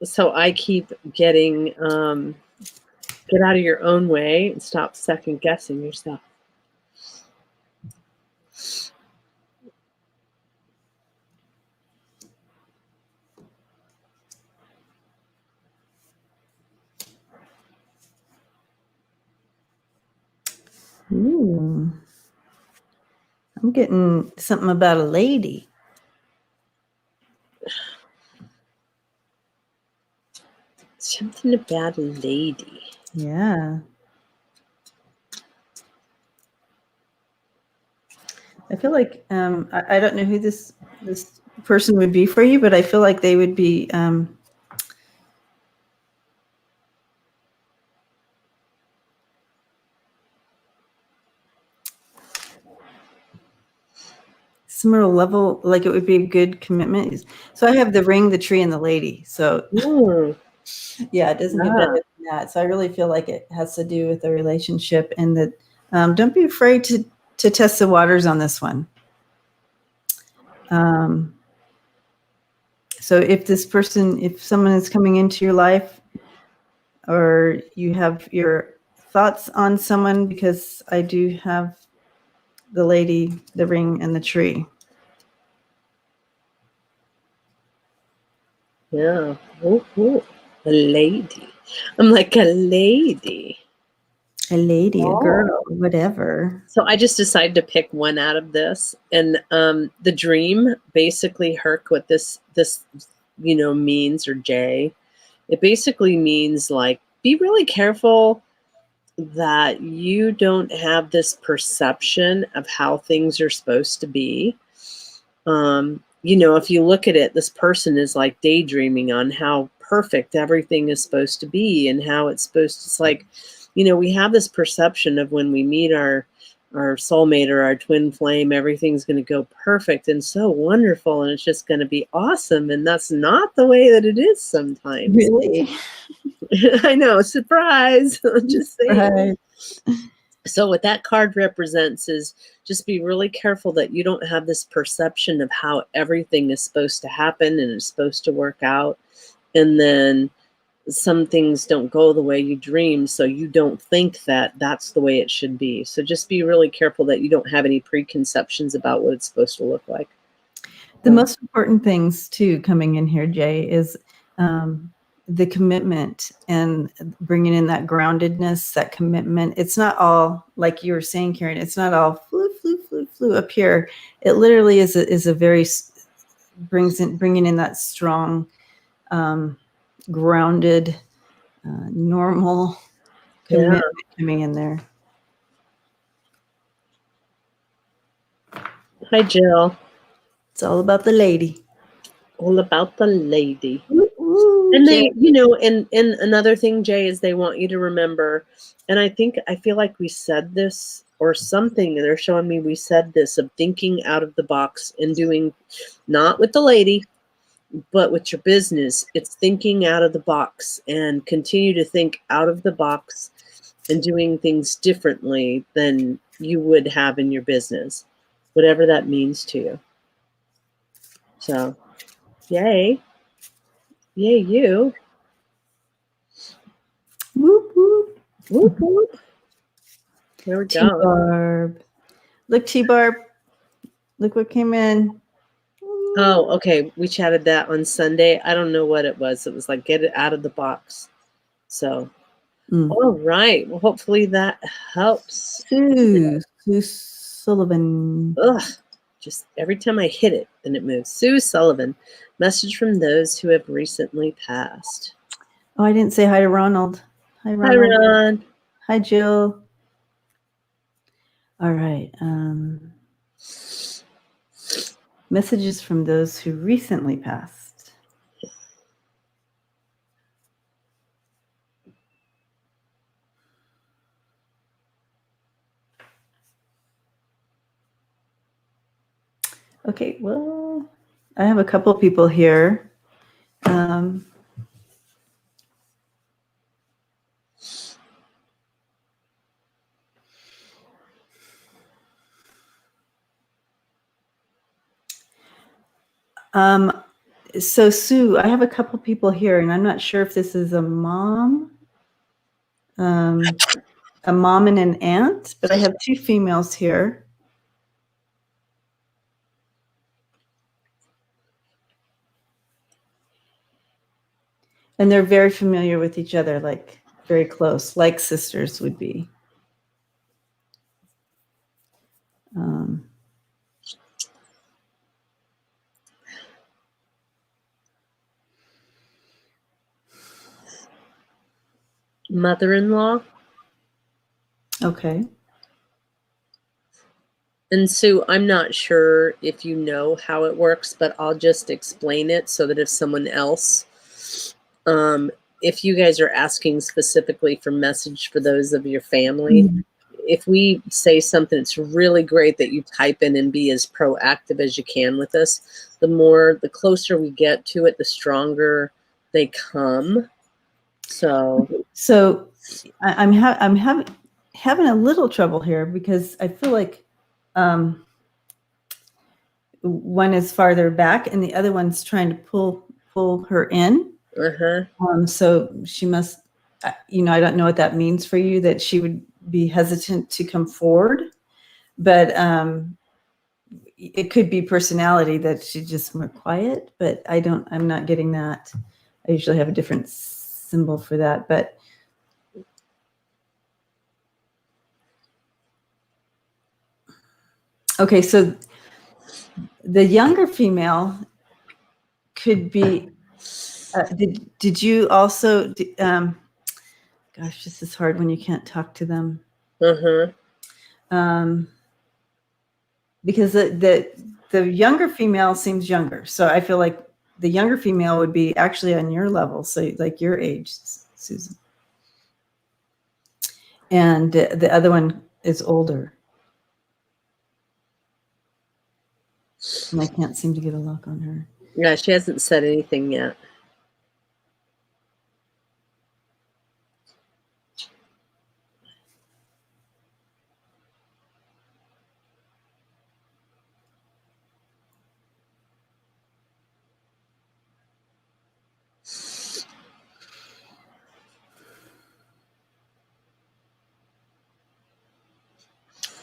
So I keep getting get out of your own way and stop second guessing yourself. Ooh. I'm getting something about a lady. Something about a lady. Yeah. I feel like I don't know who this person would be for you, but I feel like they would be similar level, like it would be a good commitment. So I have the ring, the tree, and the lady. So yeah, it doesn't get better than that. So I really feel like it has to do with the relationship, and that don't be afraid to test the waters on this one. So if someone is coming into your life, or you have your thoughts on someone, because I do have the lady, the ring, and the tree. Yeah. Ooh. A lady. I'm like a lady. A lady, a girl, whatever. So I just decided to pick one out of this, and the dream basically, Herc, what this means, or Jay, it basically means like, be really careful that you don't have this perception of how things are supposed to be. If you look at it, this person is like daydreaming on how perfect everything is supposed to be, and how it's like, we have this perception of when we meet our soulmate or our twin flame, everything's going to go perfect and so wonderful, and it's just going to be awesome. And that's not the way that it is sometimes. Really? I know, surprise. Just saying. Right. So what that card represents is, just be really careful that you don't have this perception of how everything is supposed to happen and is supposed to work out. And then some things don't go the way you dream, so you don't think that that's the way it should be. So just be really careful that you don't have any preconceptions about what it's supposed to look like. The most important things too coming in here, Jay, is the commitment and bringing in that groundedness, that commitment. It's not all, like you were saying, Karen, it's not all flew up here. It literally is a very bringing in that strong, grounded, normal commitment coming in there. Hi, Jill. It's all about the lady. All about the lady. Ooh, and they, and another thing, Jay, is they want you to remember, and I feel like we said this or something, they're showing me we said this, of thinking out of the box and doing, not with the lady, but with your business. It's thinking out of the box, and continue to think out of the box and doing things differently than you would have in your business, whatever that means to you. So, yay. Yay, you. Whoop, whoop. Whoop, whoop. There we go. T-Barb. Look, T-Barb. Look what came in. Oh, okay. We chatted that on Sunday. I don't know what it was. It was like, get it out of the box. So, all right. Well, hopefully that helps. Sue Sullivan. Ugh. Just every time I hit it, then it moves. Sue Sullivan. Message from those who have recently passed. Oh, I didn't say hi to Ronald. Hi, Hi, Ronald. Ron. Hi, Jill. All right. Messages from those who recently passed. Okay, well, I have a couple of people here. So Sue, I have a couple people here, and I'm not sure if this is a mom and an aunt, but I have two females here. And they're very familiar with each other, like very close, like sisters would be. Mother-in-law. Okay. And Sue, I'm not sure if you know how it works, but I'll just explain it so that if someone else, if you guys are asking specifically for message for those of your family, if we say something, it's really great that you type in and be as proactive as you can with us. The closer we get to it, the stronger they come. So I'm having a little trouble here because I feel like one is farther back and the other one's trying to pull her in. So she must, I don't know what that means for you, that she would be hesitant to come forward, but it could be personality, that she's just more quiet, but I'm not getting that. I usually have a different symbol for that, but okay, so the younger female could be, did you also, gosh, this is hard when you can't talk to them. Because the younger female seems younger. So I feel like the younger female would be actually on your level. So like your age, Susan. And the other one is older. And I can't seem to get a lock on her. Yeah, she hasn't said anything yet.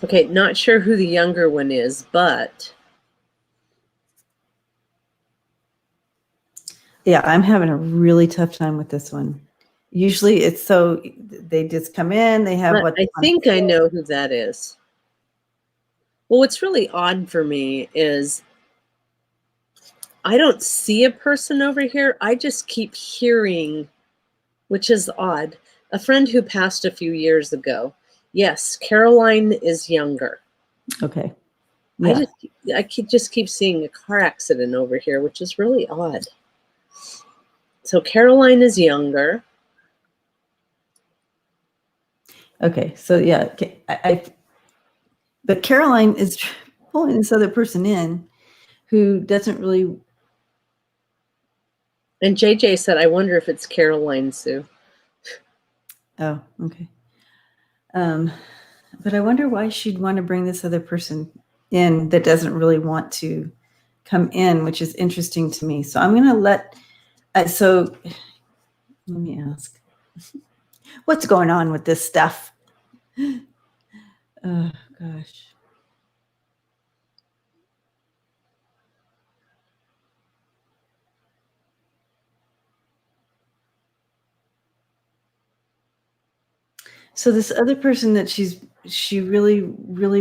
Okay, not sure who the younger one is, but yeah, I'm having a really tough time with this one. Usually it's so they just come in, they have what I think I know who that is. Well, what's really odd for me is I don't see a person over here. I just keep hearing, which is odd, a friend who passed a few years ago. Yes, Caroline is younger. Okay. Yeah. I just keep seeing a car accident over here, which is really odd. So Caroline is younger. Okay, so yeah, but Caroline is pulling this other person in who doesn't really. And JJ said, I wonder if it's Caroline, Sue. Oh, okay. But I wonder why she'd want to bring this other person in that doesn't really want to come in, which is interesting to me. So I'm going to so let me ask, what's going on with this stuff? Oh gosh. So this other person that she really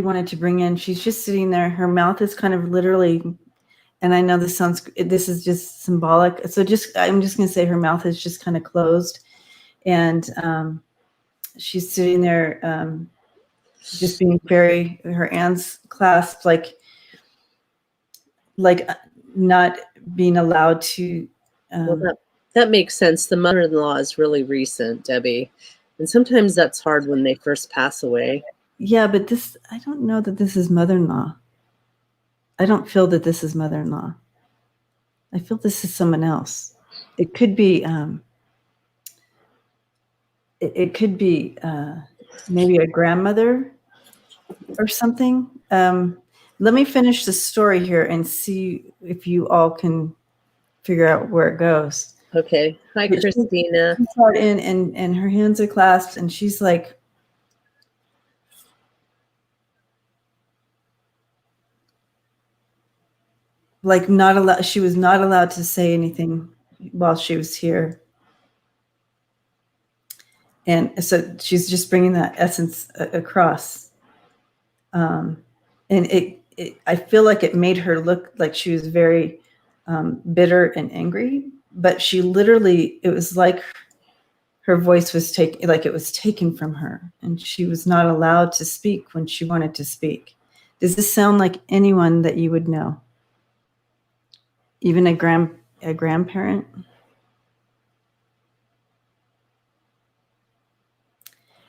wanted to bring in, she's just sitting there. Her mouth is kind of literally, and I know this is just symbolic. So I'm just going to say her mouth is just kind of closed, and she's sitting there, just being very, her hands clasped, like not being allowed to. Well, that makes sense. The mother-in-law is really recent, Debbie. And sometimes that's hard when they first pass away. Yeah, but I don't know that this is mother-in-law. I don't feel that this is mother-in-law. I feel this is someone else. It could be, it could be maybe a grandmother or something. Let me finish the story here and see if you all can figure out where it goes. Okay. Hi, Christina. She's brought in and her hands are clasped and she's like not allowed. She was not allowed to say anything while she was here. And so she's just bringing that essence across. And I feel like it made her look like she was very bitter and angry, but she literally, it was like her voice was it was taken from her and she was not allowed to speak when she wanted to speak. Does this sound like anyone that you would know? Even a grandparent?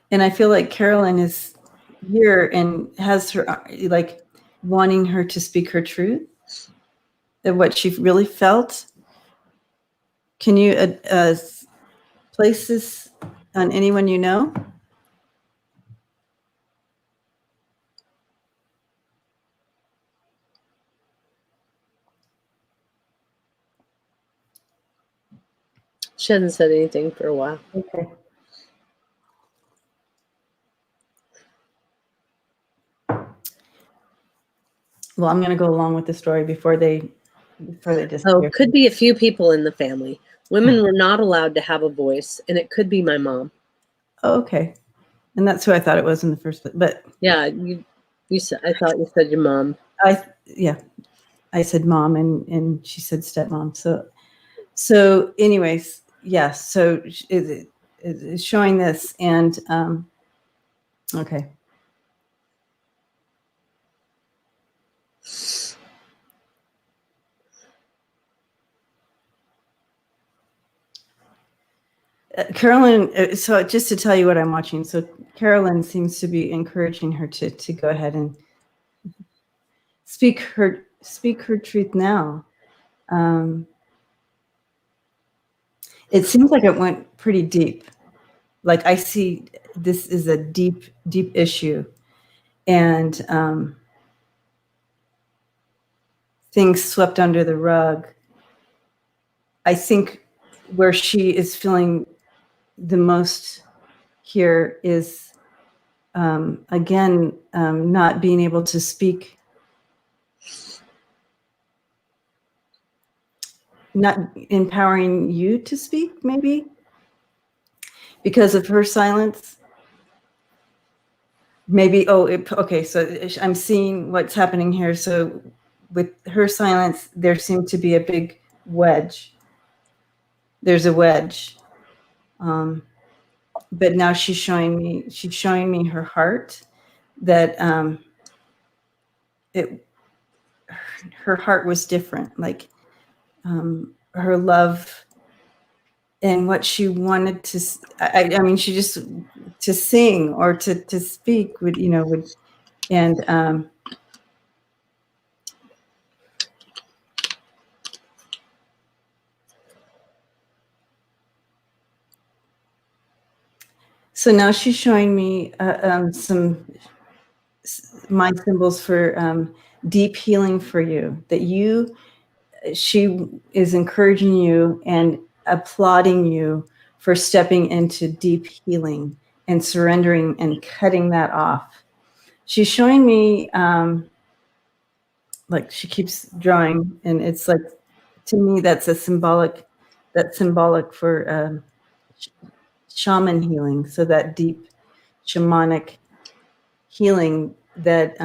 And I feel like Carolyn is here and has her like wanting her to speak her truth of what she really felt. Can you place this on anyone you know? She hasn't said anything for a while. Okay. Well, I'm going to go along with the story before they disappear. Oh, could be a few people in the family. Women were not allowed to have a voice, and it could be my mom. Oh, okay. And that's who I thought it was in the first place. But yeah, you said, I thought you said your mom. I said mom and she said stepmom. So anyways, yes. So it's showing this and okay. Carolyn, so just to tell you what I'm watching, so Carolyn seems to be encouraging her to go ahead and speak her truth now. It seems like it went pretty deep. Like I see this is a deep issue, and things swept under the rug. I think where she is feeling the most here is again not being able to speak, not empowering you to speak, maybe because of her silence. Maybe okay, so I'm seeing what's happening here. So with her silence, there seemed to be a big wedge. There's a wedge. But now she's showing me her heart, that her heart was different, like her love and what she wanted to, I mean, she just to sing or to speak would, and so now she's showing me some mind symbols for deep healing for you, that she is encouraging you and applauding you for stepping into deep healing and surrendering and cutting that off. she's showing me, like she keeps drawing, and it's like, to me, that's symbolic for shaman healing. So that deep shamanic healing that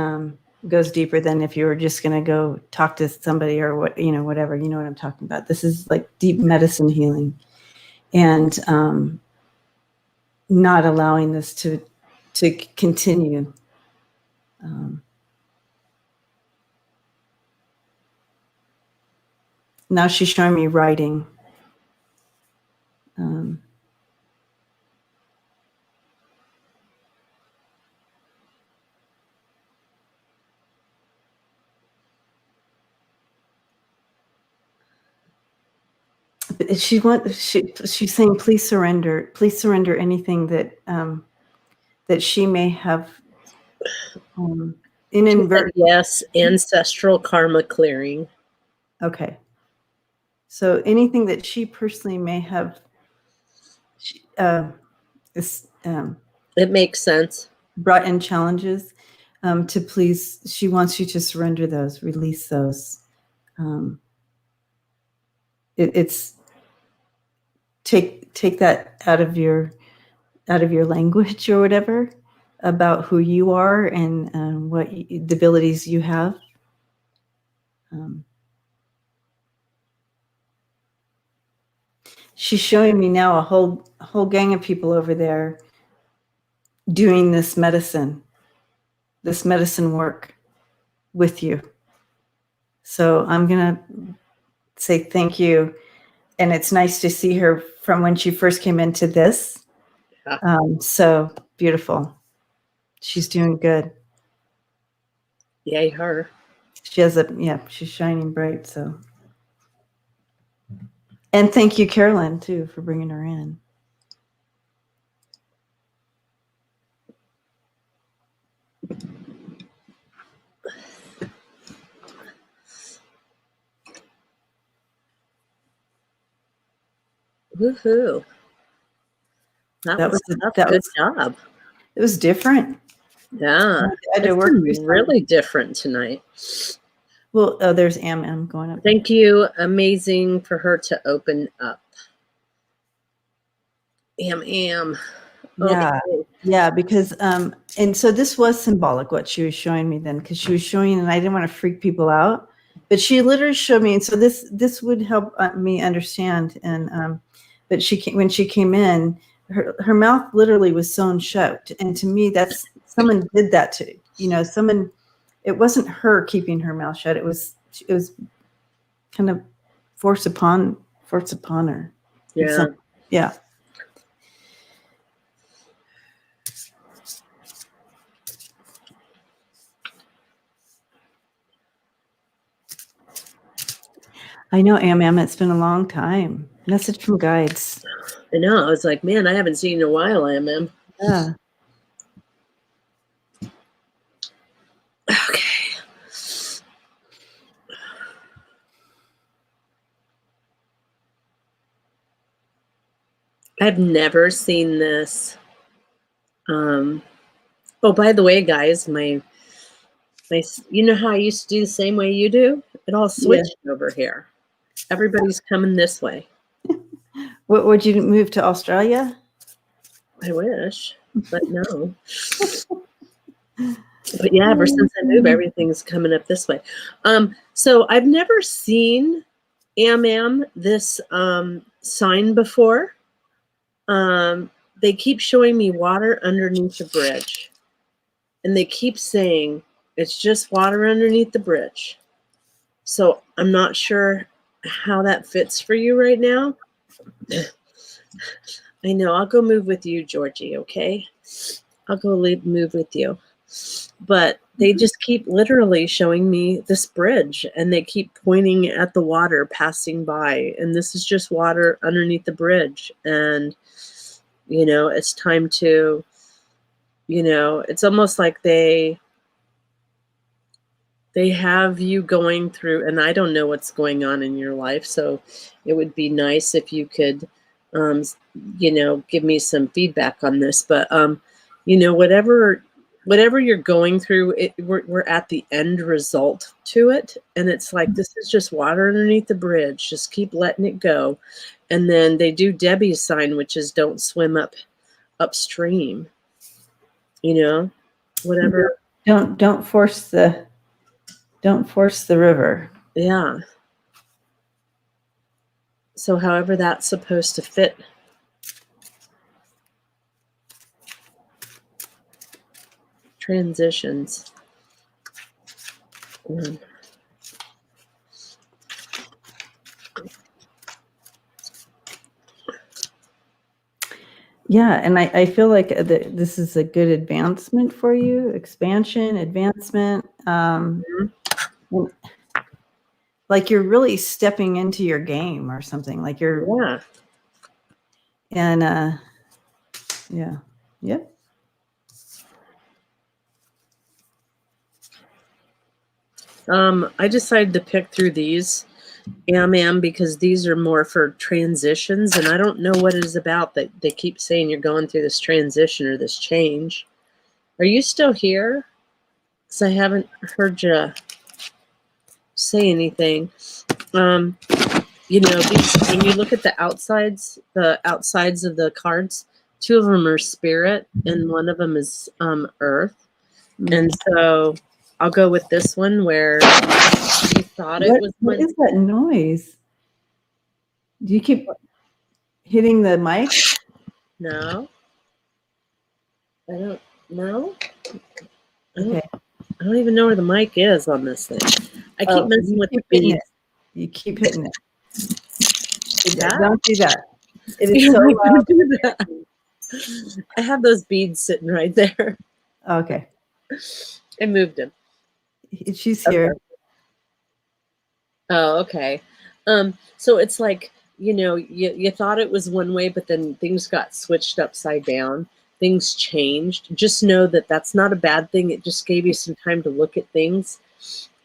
goes deeper than if you were just going to go talk to somebody or whatever. You know what I'm talking about. This is like deep medicine healing, and not allowing this to continue. Now she's showing me writing. She's saying, please surrender anything that that she may have inadvertently. Yes, ancestral karma clearing. Okay. So anything that she personally may have, it makes sense. Brought in challenges, to please, she wants you to surrender those, release those. It's take that out of your language or whatever about who you are and what the abilities you have. She's showing me now a whole gang of people over there doing this medicine work with you. So I'm gonna say thank you, and it's nice to see her from when she first came into this. Yeah. So beautiful. She's doing good. Yay, her. She has she's shining bright. So, and thank you, Carolyn, too, for bringing her in. Woohoo! That was a good job. It was different. Yeah, I had to work really different tonight. Well, there's Am going up. Thank you. Amazing for her to open up. Am. Yeah, okay. Yeah, because and so this was symbolic what she was showing me then, because she was showing, and I didn't want to freak people out, but she literally showed me, and so this would help me understand. And but when she came in, her mouth literally was sewn shut, and to me, that's someone did that to someone. It wasn't her keeping her mouth shut. It was kind of forced upon her. Yeah. Yeah. I know, Am. It's been a long time. Message from guides. I know. I was like, man, I haven't seen you in a while, Am. Yeah. Okay. I've never seen this. Oh, by the way, guys, my you know how I used to do the same way you do? It all switched over here. Everybody's coming this way. Would you move to Australia? I wish, but no. But yeah, ever since I moved, everything's coming up this way. So I've never seen Am this sign before. They keep showing me water underneath the bridge, and they keep saying it's just water underneath the bridge. So I'm not sure how that fits for you right now. I know. I'll go move with you, Georgie, okay? I'll go move with you. But they just keep literally showing me this bridge, and they keep pointing at the water passing by. And this is just water underneath the bridge. And, it's time to, it's almost like they have you going through, and I don't know what's going on in your life. So it would be nice if you could, give me some feedback on this. But, whatever whatever you're going through, we're at the end result to it. And it's like, this is just water underneath the bridge. Just keep letting it go. And then they do Debbie's sign, which is don't swim upstream, whatever. Don't force the river. Yeah. So however that's supposed to fit. Transitions. Yeah, and I feel like this is a good advancement for you, expansion, advancement. Like you're really stepping into your game or something. Like you're, Yeah. And yeah, yep. I decided to pick through these because these are more for transitions, and I don't know what it is about that they keep saying you're going through this transition or this change. Are you still here? Because I haven't heard you say anything. When you look at the outsides of the cards, 2 of them are spirit and one of them is earth. And so I'll go with this one where you thought it was. What is that noise? Do you keep hitting the mic? No. I don't know. Okay. I don't even know where the mic is on this thing. I keep messing with the beads. You keep hitting it. That? Don't do that. It is so loud. Do that. I have those beads sitting right there. Okay. I moved them. She's here. Okay. Oh, okay. So it's like, you thought it was one way, but then things got switched upside down. Things changed. Just know that that's not a bad thing. It just gave you some time to look at things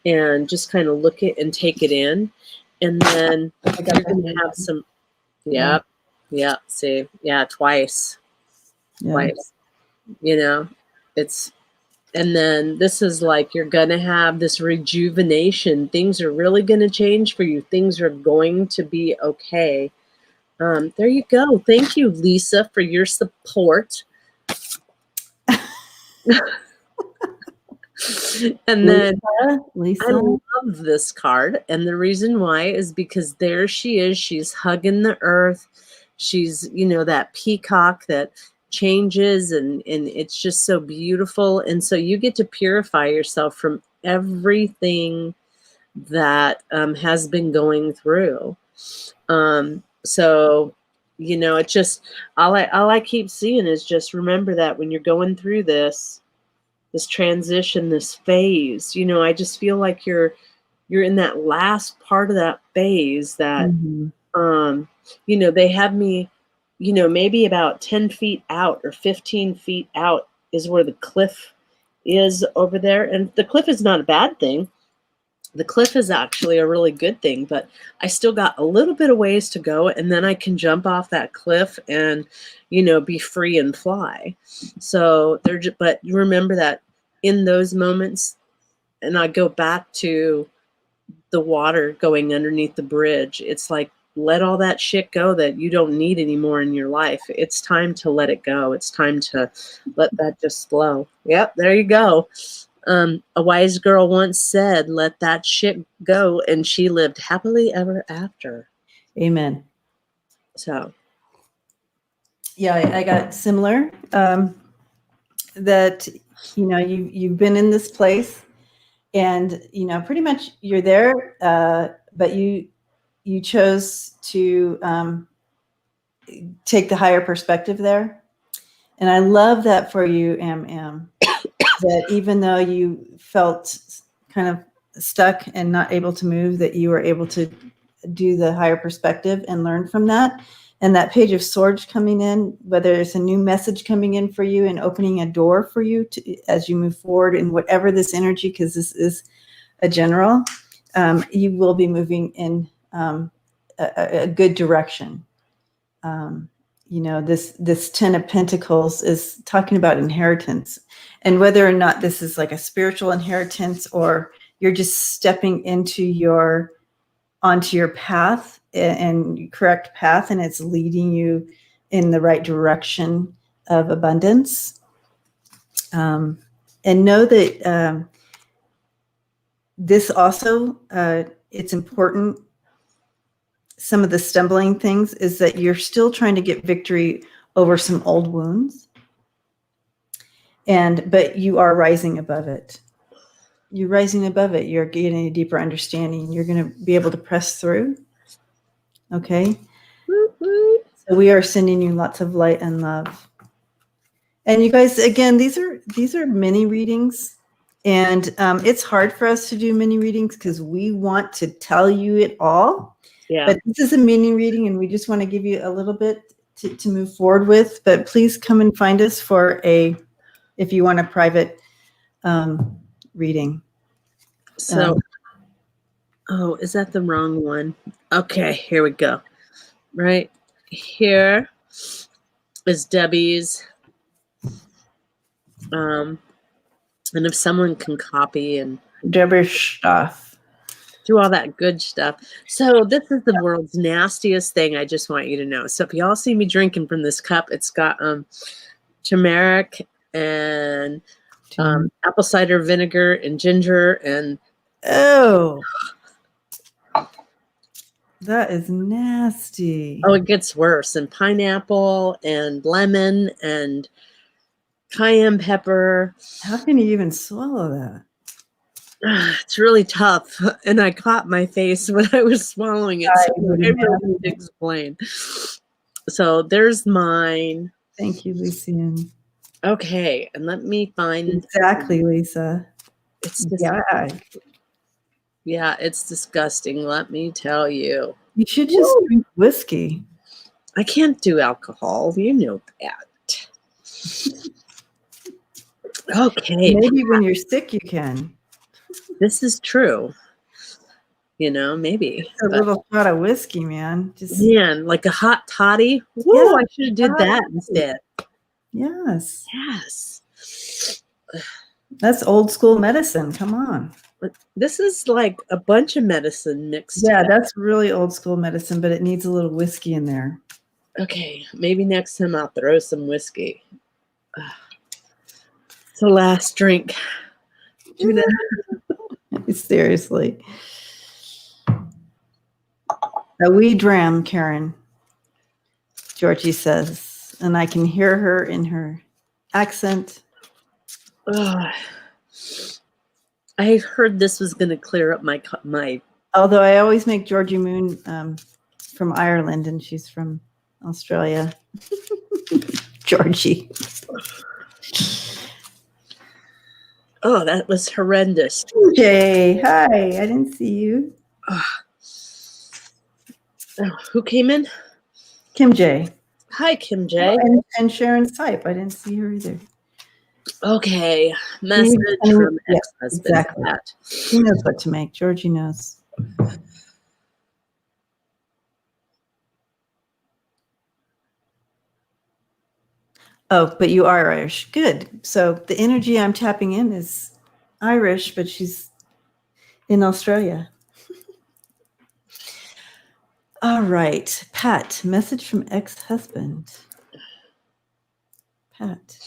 and just kind of look it and take it in. And then you're going to have some, see, twice. And then this is like, you're going to have this rejuvenation. Things are really going to change for you. Things are going to be okay. There you go. Thank you, Lisa, for your support. And then Lisa. I love this card. And the reason why is because there she is. She's hugging the earth. She's, that peacock that changes and it's just so beautiful. And so you get to purify yourself from everything that has been going through. So, it just, all I keep seeing is just remember that when you're going through this transition, this phase, I just feel like you're in that last part of that phase that, they have me, maybe about 10 feet out or 15 feet out is where the cliff is over there. And the cliff is not a bad thing. The cliff is actually a really good thing, but I still got a little bit of ways to go, and then I can jump off that cliff and, be free and fly. So but remember that in those moments, and I go back to the water going underneath the bridge. It's like, let all that shit go that you don't need anymore in your life. It's time to let it go. It's time to let that just flow. Yep, there you go. A wise girl once said, let that shit go, and she lived happily ever after. Amen. So. Yeah, I got similar. That, you've been in this place and, pretty much you're there, but you chose to take the higher perspective there. And I love that for you, that even though you felt kind of stuck and not able to move, that you were able to do the higher perspective and learn from that. And that Page of Swords coming in, whether it's a new message coming in for you and opening a door for you as you move forward in whatever this energy, because this is a general, you will be moving in a good direction. this 10 of Pentacles is talking about inheritance, and whether or not this is like a spiritual inheritance or you're just stepping onto your path and correct path, and it's leading you in the right direction of abundance. And know that this also, it's important. Some of the stumbling things is that you're still trying to get victory over some old wounds, but you are rising above it. You're rising above it. You're getting a deeper understanding. You're going to be able to press through. Okay. So we are sending you lots of light and love. And you guys, again, these are mini readings, and it's hard for us to do mini readings because we want to tell you it all. Yeah. But this is a mini reading, and we just want to give you a little bit to move forward with. But please come and find us if you want a private reading. So, oh, is that the wrong one? Okay, here we go. Right here is Debbie's. And if someone can copy and Debbie's stuff. Do all that good stuff. So this is the world's nastiest thing. I just want you to know. So if y'all see me drinking from this cup, it's got turmeric and apple cider vinegar and ginger and that is nasty. Oh, it gets worse. And pineapple and lemon and cayenne pepper. How can you even swallow that? It's really tough, and I caught my face when I was swallowing it, so I really need to explain. So there's mine. Thank you, Lucian. Okay, and let me find exactly, Lisa. It's yeah, it's disgusting. Let me tell you. You should just drink whiskey. I can't do alcohol. You know that. Okay. Maybe when you're sick, you can. This is true. You know, maybe. A little shot of whiskey, man. Man, like a hot toddy. Whoa, yeah, I should have did that instead. Yes. Yes. That's old school medicine. Come on. This is like a bunch of medicine mixed. Yeah, that's really old school medicine, but it needs a little whiskey in there. Okay, maybe next time I'll throw some whiskey. It's the last drink. Seriously. A wee dram, Karen. Georgie says, and I can hear her in her accent. I heard this was going to clear up my. Although I always make Georgie Moon from Ireland, and she's from Australia. Georgie. Oh, that was horrendous. Jay, hi. I didn't see you. Who came in? Kim J. Hi, Kim J. And Sharon Sipe. I didn't see her either. Okay. Message from ex-husband. Exactly. He knows what to make. Georgie knows. Oh, but you are Irish. Good. So the energy I'm tapping in is Irish, but she's in Australia. All right. Pat, message from ex-husband. Pat.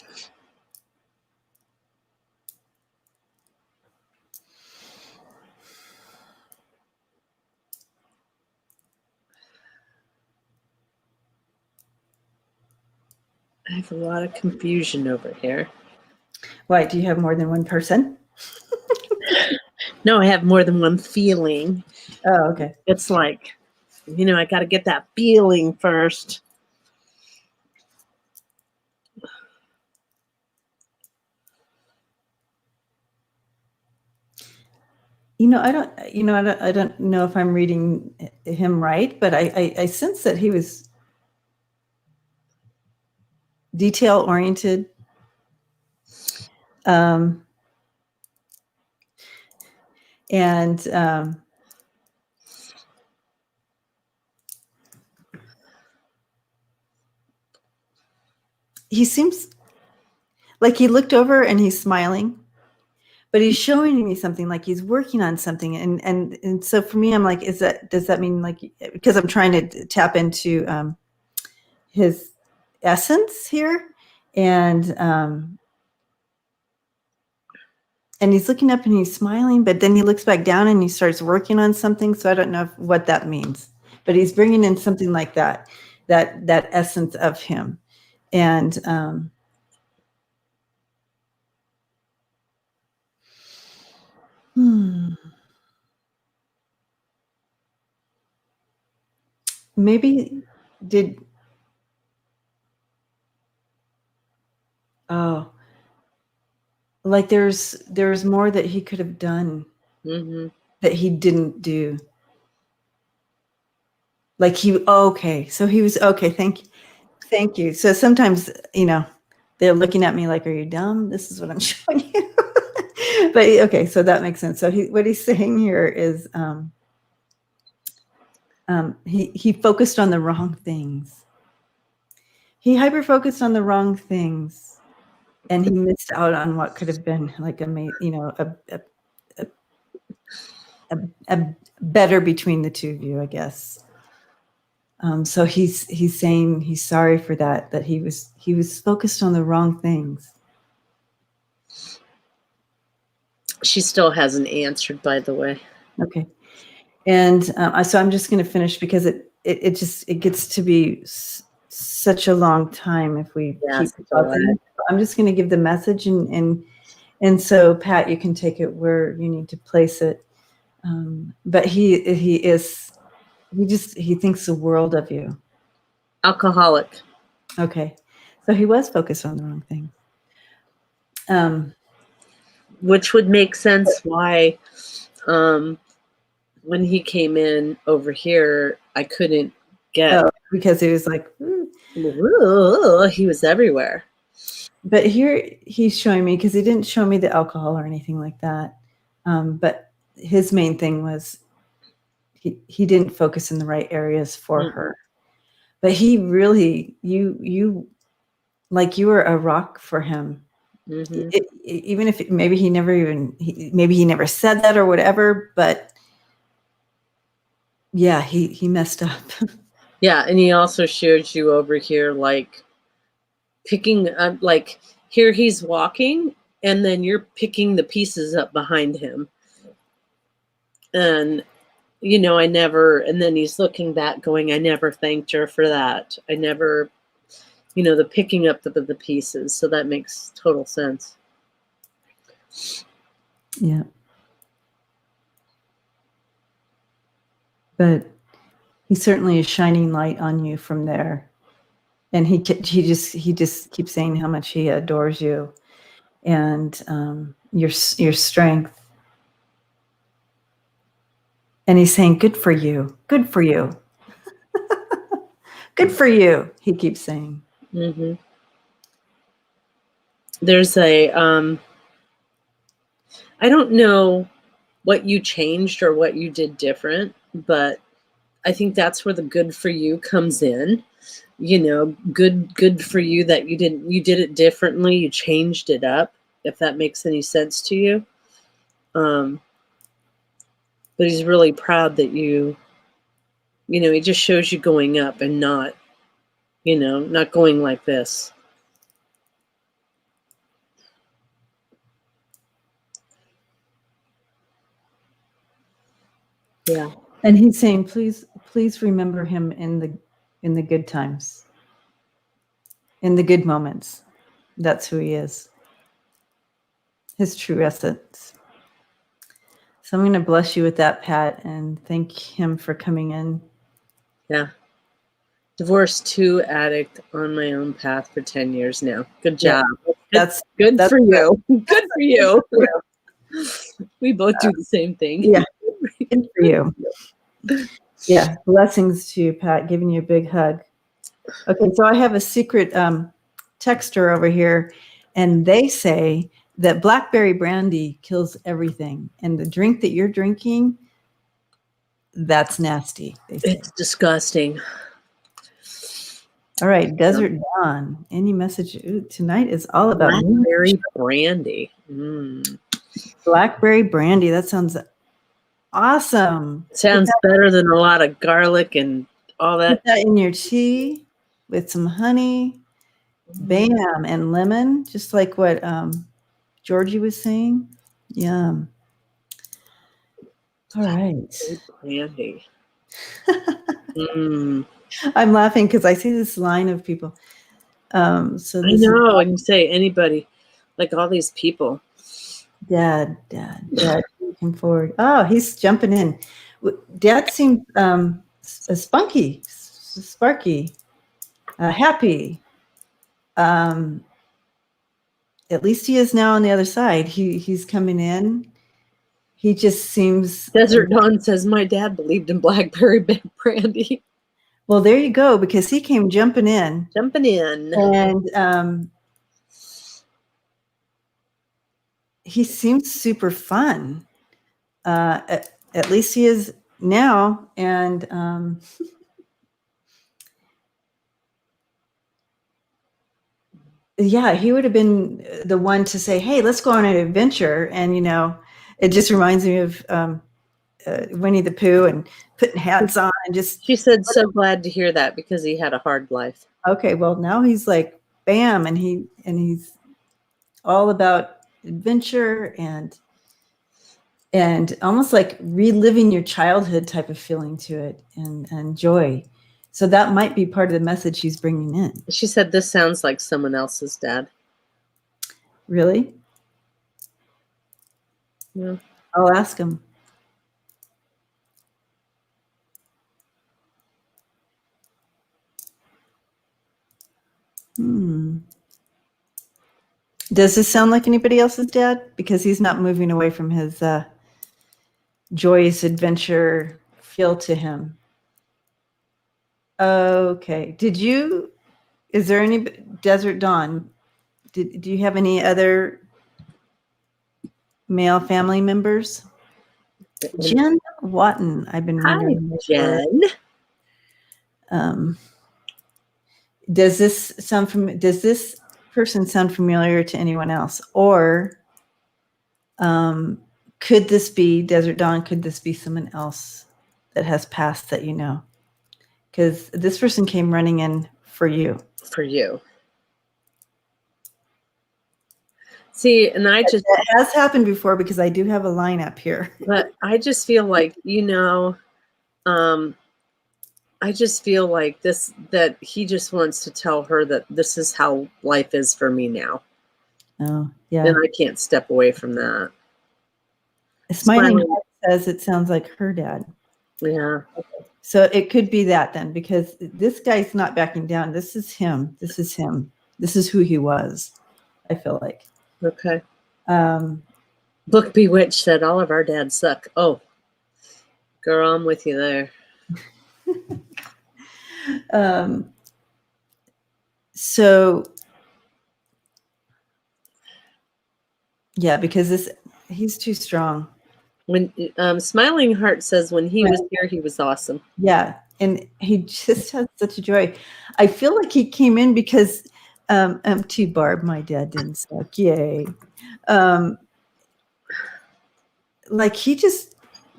I have a lot of confusion over here. Why? Do you have more than one person? No, I have more than one feeling. Oh, okay. It's like, you know, I got to get that feeling first. You know, I don't know if I'm reading him right, but I sense that he was detail oriented. he seems like he looked over and he's smiling, but he's showing me something, like he's working on something. And so for me, I'm like, does that mean, like, because I'm trying to tap into his essence here, and he's looking up and he's smiling, but then he looks back down and he starts working on something. So I don't know what that means, but he's bringing in something like that essence of him. And maybe like there's more that he could have done that he didn't do. Like okay. So he was okay. Thank you. So sometimes, they're looking at me like, are you dumb? This is what I'm showing you. But okay, so that makes sense. So what he's saying here is he focused on the wrong things. He hyper-focused on the wrong things, and he missed out on what could have been like a better between the two of you, I guess. So he's saying he's sorry for that he was focused on the wrong things. She still hasn't answered, by the way. Okay. And so I'm just going to finish, because it gets to be such a long time if we keep talking. I'm just going to give the message, and so Pat, you can take it where you need to place it. But he thinks the world of you. Alcoholic. Okay. So he was focused on the wrong thing. Which would make sense why when he came in over here, I couldn't get... because he was like... he was everywhere. But here he's showing me, because he didn't show me the alcohol or anything like that. But his main thing was he didn't focus in the right areas for her. But he really, you were a rock for him. Even if maybe he never said that or whatever, but yeah, he messed up. Yeah, and he also showed you over here, like picking up, like here he's walking, and then you're picking the pieces up behind him. And and then he's looking back going, I never thanked her for that. I never, the picking up the pieces. So that makes total sense. Yeah. But he certainly is shining light on you from there. And he just keeps saying how much he adores you, and your strength. And he's saying, good for you. Good for you. Good for you. He keeps saying. There's a, I don't know what you changed or what you did different, but I think that's where the good for you comes in. Good for you that you did it differently. You changed it up, if that makes any sense to you. But he's really proud that he just shows you going up and not going like this. Yeah. And he's saying, please remember him in the good times, in the good moments. That's who he is. His true essence. So I'm going to bless you with that, Pat, and thank him for coming in. Yeah. Divorced 2 addict on my own path for 10 years now. Good job. Yeah, that's good for you. Good for you. We both do the same thing. Yeah. Good for you. Yeah. Blessings to you, Pat. Giving you a big hug. Okay. So I have a secret texter over here, and they say that blackberry brandy kills everything. And the drink that you're drinking, that's nasty. They say. It's disgusting. All right, Desert Dawn. Any message? Ooh, tonight is all about Blackberry brandy. Mm. blackberry brandy. That sounds awesome. Sounds better than a lot of garlic and all Put that. that in your tea with some honey, bam, and lemon, just like what Georgie was saying. Yum. All right. Brandy. Mm. I'm laughing because I see this line of people. So I this know, and you say anybody, like all these people. Dad, looking forward. Oh, he's jumping in. Dad seemed spunky, sparky, happy. At least he is now on the other side. He's coming in. He just seems. Desert Dawn says my dad believed in blackberry brandy. Well, there you go, because he came jumping in. And he seems super fun. At least he is now. And yeah, he would have been the one to say, hey, let's go on an adventure. And, it just reminds me of Winnie the Pooh and putting hats on and just. She said, so glad to hear that because he had a hard life. Okay, well, now he's like, bam, and he's all about adventure and almost like reliving your childhood type of feeling to it and joy. So that might be part of the message he's bringing in. She said, this sounds like someone else's dad. Really? Yeah. I'll ask him. Does this sound like anybody else's dad? Because he's not moving away from his joyous adventure feel to him. Okay. Is there any Desert Dawn? Do you have any other male family members? Jen Watton. I've been wondering. Hi, Jen. Does this person sound familiar to anyone else? Or could this be Desert Dawn? Could this be someone else that has passed that you know? Because this person came running in for you. For you. See, and it has happened before because I do have a line up here. But I just feel like, I just feel like that he just wants to tell her that this is how life is for me now. Oh, yeah. And I can't step away from that. Smiling says it sounds like her dad. Yeah. Okay. So it could be that then, because this guy's not backing down. This is him. This is him. This is who he was, I feel like. Okay. Book Bewitched said all of our dads suck. Oh, girl, I'm with you there. So yeah, because he's too strong. When Smiling Heart says when he was here, he was awesome. Yeah, and he just has such a joy. I feel like he came in because to Barb, my dad didn't suck. Yay. Like he just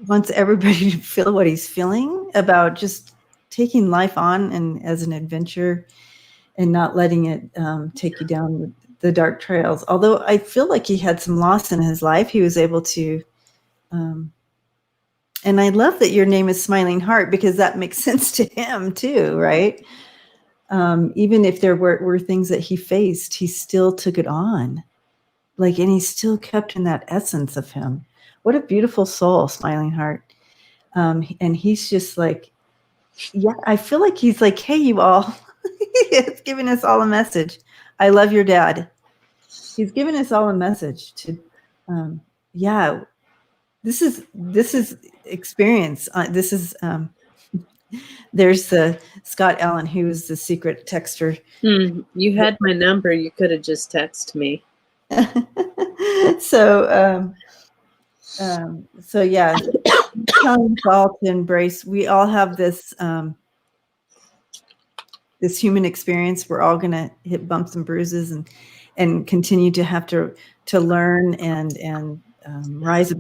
wants everybody to feel what he's feeling about just taking life on and as an adventure and not letting it take you down the dark trails. Although I feel like he had some loss in his life, he was able to. And I love that your name is Smiling Heart because that makes sense to him too, right? Even if there were things that he faced, he still took it on. And he still kept in that essence of him. What a beautiful soul, Smiling Heart. And he's just like, yeah, I feel like he's like, hey, you all. He's giving us all a message. I love your dad. He's giving us all a message to, yeah, this is experience. This is, there's the Scott Allen, who's the secret texter. You had my number. You could have just texted me. So yeah, telling us all to embrace. We all have this this human experience. We're all going to hit bumps and bruises and continue to have to learn and rise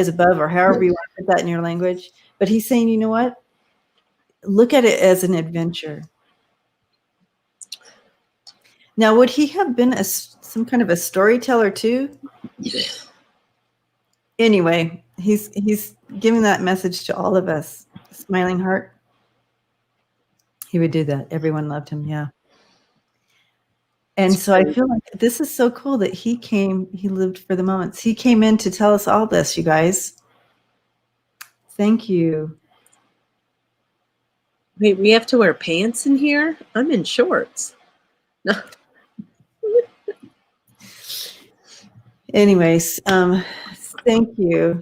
above, or however you want to put that in your language. But he's saying, you know what? Look at it as an adventure. Now, would he have been some kind of a storyteller too? Anyway, he's giving that message to all of us. Smiling heart. He would do that. Everyone loved him. Yeah. And so I feel like this is so cool that he lived for the moments. He came in to tell us all this, you guys. Thank you. Wait, we have to wear pants in here? I'm in shorts. No. Anyways, thank you.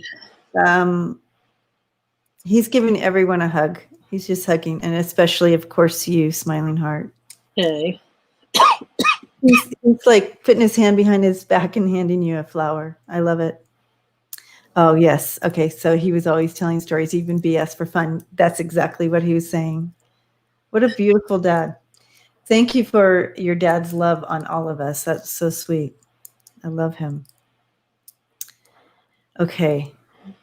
He's giving everyone a hug. He's just hugging, and especially, of course, you, Smiling Heart. Okay. He's like putting his hand behind his back and handing you a flower. I love it. Oh, yes. Okay, so he was always telling stories, even BS for fun. That's exactly what he was saying. What a beautiful dad. Thank you for your dad's love on all of us. That's so sweet. I love him. Okay,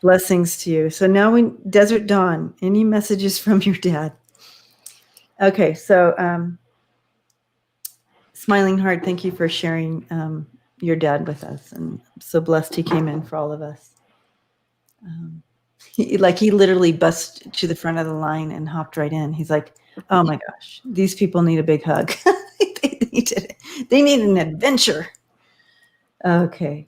blessings to you. So now Desert Dawn, any messages from your dad? Okay, so Smiling Heart, thank you for sharing your dad with us. And I'm so blessed he came in for all of us. He literally busted to the front of the line and hopped right in. He's like, oh my gosh, these people need a big hug. They need an adventure. Okay.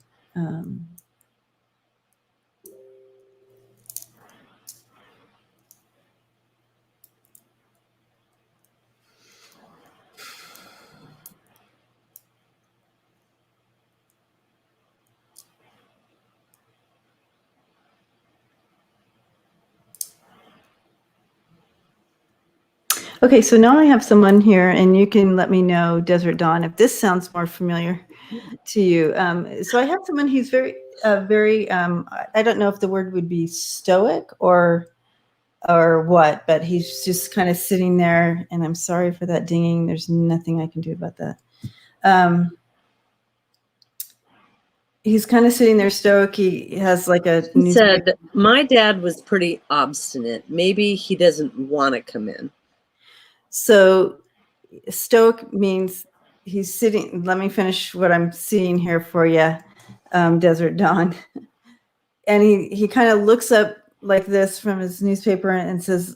Okay, so now I have someone here, and you can let me know, Desert Dawn, if this sounds more familiar to you. So I have someone who's very, I don't know if the word would be stoic or what, but he's just kind of sitting there, and I'm sorry for that dinging. There's nothing I can do about that. He's kind of sitting there stoic. He has like a He said, my dad was pretty obstinate. Maybe he doesn't want to come in. So stoic means he's sitting. Let me finish what I'm seeing here for you, Desert Dawn. And he kind of looks up like this from his newspaper and says,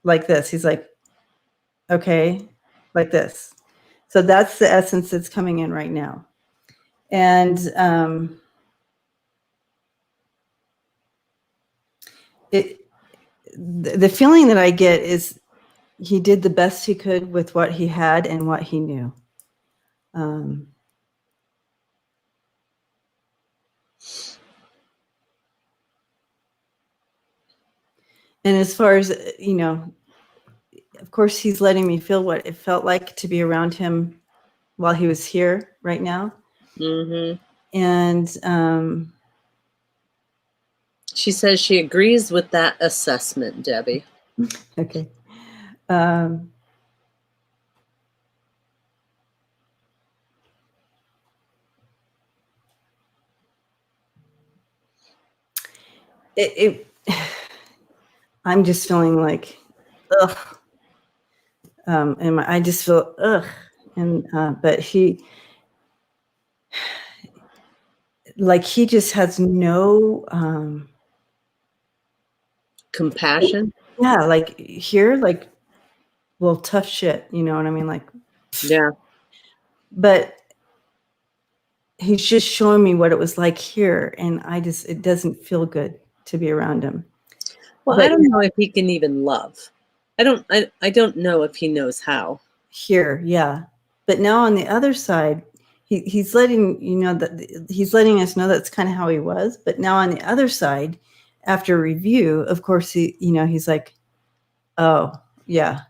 like this. He's like, okay, like this. So that's the essence that's coming in right now. And the feeling that I get is he did the best he could with what he had and what he knew. And as far as, of course, he's letting me feel what it felt like to be around him while he was here right now. Mm-hmm. And she says she agrees with that assessment, Debbie. Okay. I'm just feeling like, ugh. And I just feel, ugh. And, but he just has no, compassion. Yeah. Like here, like, well, tough shit. You know what I mean? Like, yeah. But he's just showing me what it was like here. And it doesn't feel good to be around him. Well, I don't know if he can even love. I don't know if he knows how. Here, yeah. But now on the other side, he's letting he's letting us know that's kind of how he was. But now on the other side, after review, of course, he's like, oh, yeah.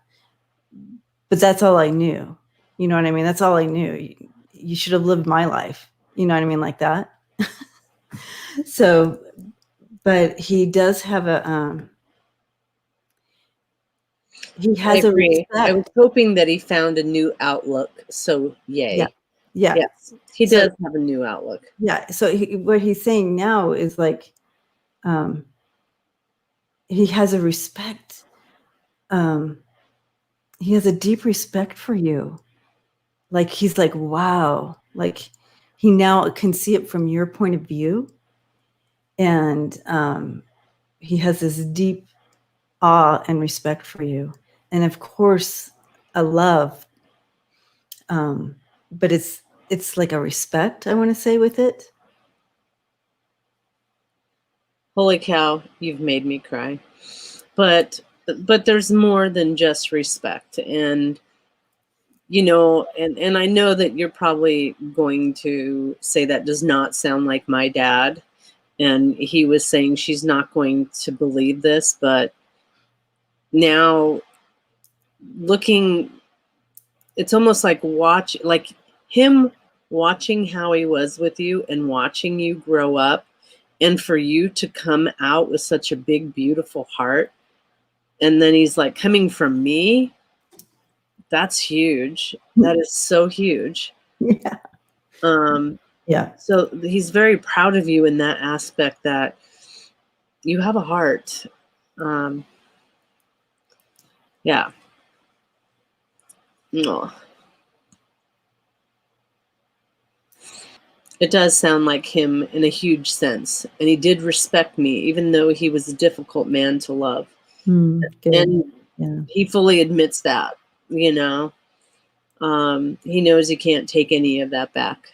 But that's all I knew. You know what I mean? That's all I knew. You should have lived my life. You know what I mean? Like that. So, but he does have He I has a agree. I was respect. hoping that he found a new outlook. So Yeah. yay. Yeah. Yes, he So- does have a new outlook. Yeah. So what he's saying now is like, he has a respect. He has a deep respect for you. Like he's like, wow. Like he now can see it from your point of view. And he has this deep awe and respect for you. And of course, a love. But it's like a respect, I want to say, with it. Holy cow, you've made me cry. But there's more than just respect. And and I know that you're probably going to say that does not sound like my dad. And he was saying she's not going to believe this, but now looking, it's almost like him watching how he was with you and watching you grow up, and for you to come out with such a big, beautiful heart. And then he's like, coming from me, that's huge. That is so huge. Yeah. Yeah. So he's very proud of you in that aspect, that you have a heart. Yeah. Aw. It does sound like him in a huge sense. And he did respect me, even though he was a difficult man to love. Good. And Yeah. he fully admits that, He knows he can't take any of that back.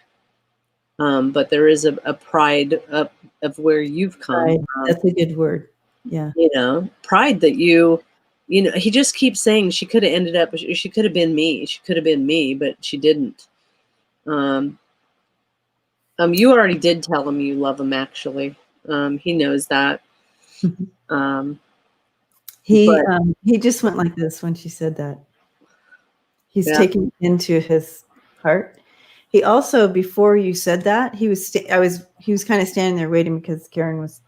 But there is a pride of where you've come Right. from. That's a good word. Yeah. Pride that he just keeps saying she could have ended up, she could have been me. She could have been me, but she didn't. You already did tell him you love him, actually. He knows that. He just went like this when she said that. He's taken into his heart. He also, before you said that, he was kind of standing there waiting because Karen was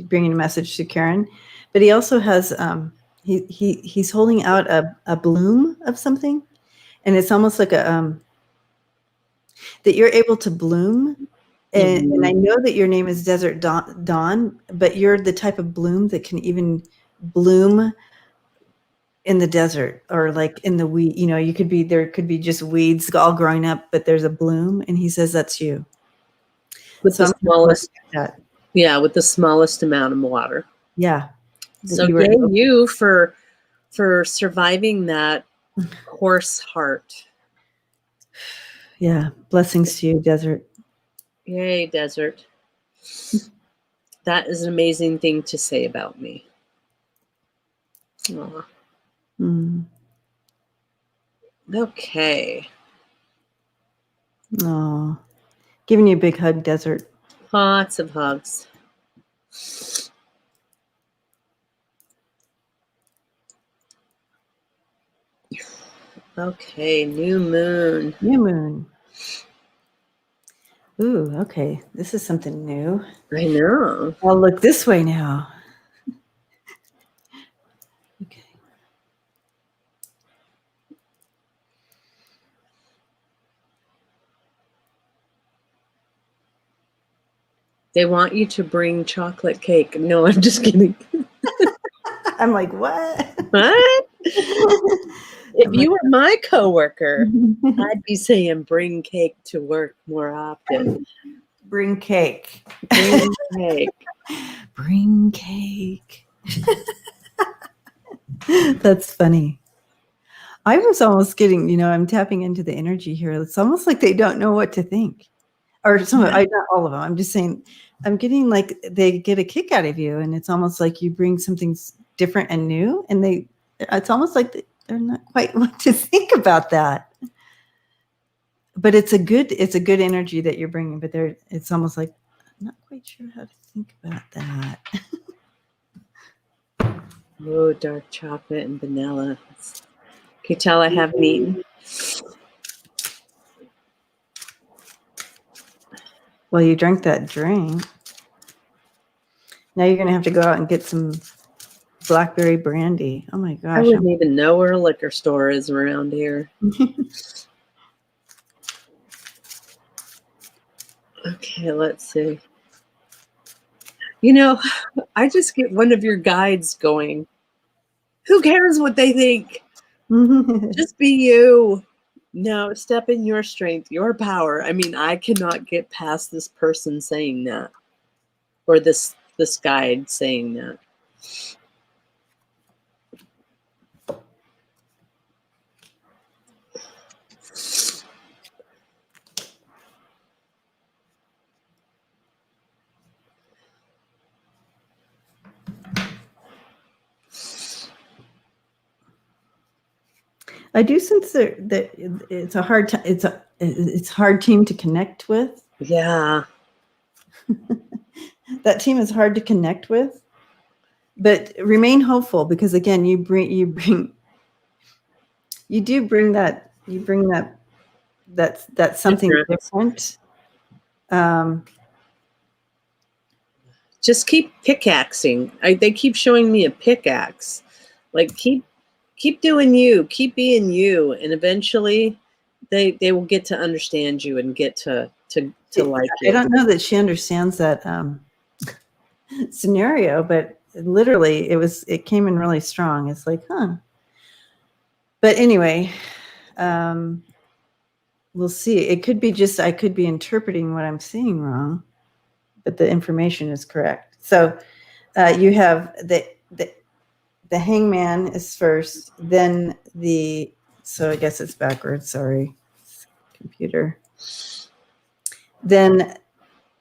bringing a message to Karen, but he also has he's holding out a bloom of something, and it's almost like that you're able to bloom. And I know that your name is Desert Dawn, but you're the type of bloom that can even bloom in the desert, or like in the weed. There could be just weeds all growing up, but there's a bloom, and he says that's you. With the smallest, with the smallest amount of water. Yeah. So yay you for surviving that horse heart. Yeah. Blessings to you, Desert. Yay, Desert. That is an amazing thing to say about me. Okay. Oh, giving you a big hug, Desert. Lots of hugs. Okay, new moon. New moon. Ooh, okay. This is something new. I know. I'll look this way now. Okay. They want you to bring chocolate cake. No, I'm just kidding. I'm like, what? What? If you were my coworker, I'd be saying bring cake to work more often. Bring cake. Bring cake. Bring cake. That's funny. I was almost getting, I'm tapping into the energy here. It's almost like they don't know what to think. Or not all of them. I'm just saying, I'm getting like they get a kick out of you, and it's almost like you bring something different and new, and it's almost like they're not quite what to think about that. But it's a good energy that you're bringing. But it's almost like I'm not quite sure how to think about that. Oh, dark chocolate and vanilla. Can you tell I haven't eaten? Well, you drank that drink. Now you're going to have to go out and get some blackberry brandy. Oh my I gosh. wouldn't even know where a liquor store is around here. Okay, let's see. You know, I just get one of your guides going. Who cares what they think? Just be you. No, step in your strength, your power. I mean, I cannot get past this person saying that, or this guide saying that. I do sense that it's a hard it's hard team to connect with. Yeah. That team is hard to connect with, but remain hopeful, because again, you do bring that that's something different. Just keep pickaxing. They keep showing me a pickaxe. Like keep doing you, keep being you, and eventually they will get to understand you and get to like you. I don't know that she understands that scenario, but literally it came in really strong. It's like, huh. But anyway, we'll see. It could be just I could be interpreting what I'm seeing wrong, but the information is correct. So you have the hangman is first, then so I guess it's backwards. Sorry, computer. Then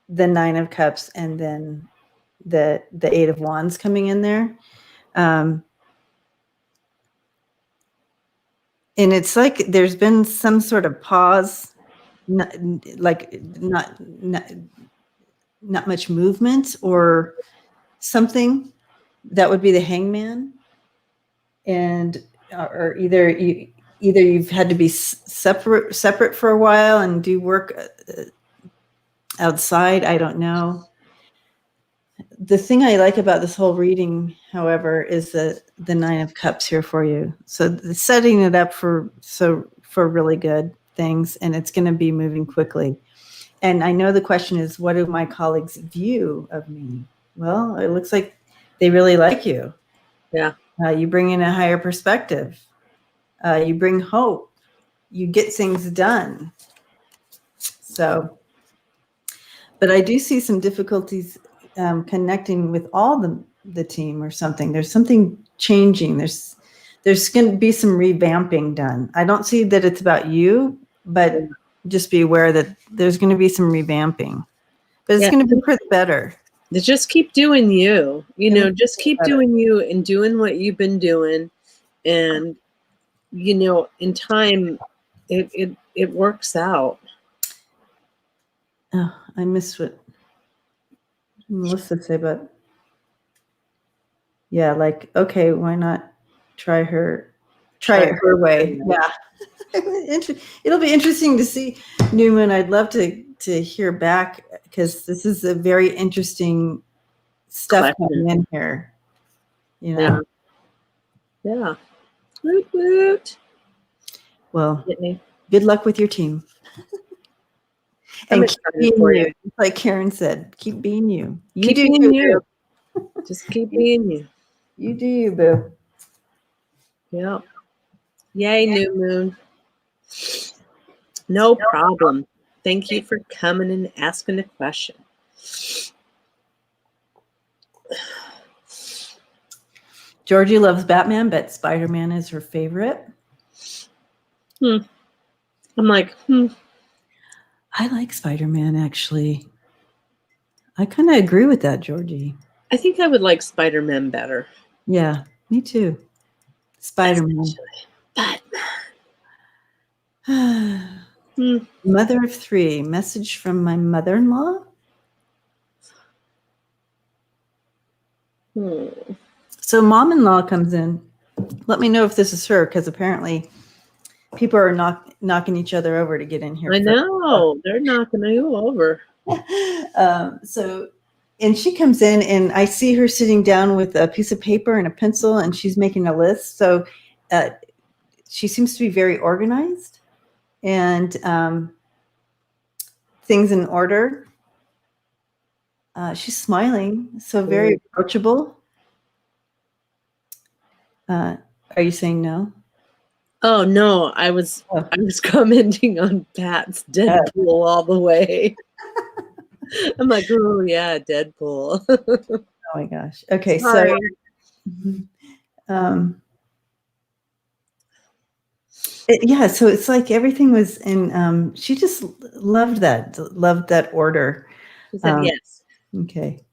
the 9 of Cups, and then the 8 of Wands coming in there. And it's like there's been some sort of pause, not much movement or something. That would be the hangman. And or either you've had to be separate for a while and do work outside. I don't know. The thing I like about this whole reading, however, is the 9 of Cups here for you. So setting it up for really good things, and it's going to be moving quickly. And I know the question is, what do my colleagues view of me? Well, it looks like they really like you. Yeah. You bring in a higher perspective. You bring hope. You get things done. So, but I do see some difficulties connecting with all the team or something. There's something changing. There's going to be some revamping done. I don't see that it's about you, but just be aware that there's going to be some revamping. But it's going to be for the better. Just keep doing you. Just keep doing you and doing what you've been doing. And, in time, it works out. Oh, I missed what Melissa said, but yeah, like, okay, why not try it her way? Yeah. It'll be interesting to see, Newman. I'd love to hear back, because this is a very interesting stuff coming in here. Yeah. Woot woot. Well, good luck with your team. And keep being you. Like Karen said, keep being you. Keep being you. Just keep being you. You do you, boo. Yeah. Yay, new moon. No problem. Thank you for coming and asking a question. Georgie loves Batman, but Spider-Man is her favorite. I'm like, I like Spider-Man, actually. I kind of agree with that, Georgie. I think I would like Spider-Man better. Yeah, me too. Spider-Man. Batman. Mother of 3. Message from my mother-in-law. So mom-in-law comes in. Let me know if this is her, because apparently people are knocking each other over to get in here. I know. They're knocking you over. So and she comes in, and I see her sitting down with a piece of paper and a pencil, and she's making a list. So she seems to be very organized, and things in order. She's smiling, so very approachable. Are you saying no? Oh no, I was commenting on Pat's Deadpool all the way. I'm like, oh yeah, Deadpool. Oh my gosh. Okay, Sorry. so yeah, so it's like everything was in. She just loved that order. She said yes. Okay.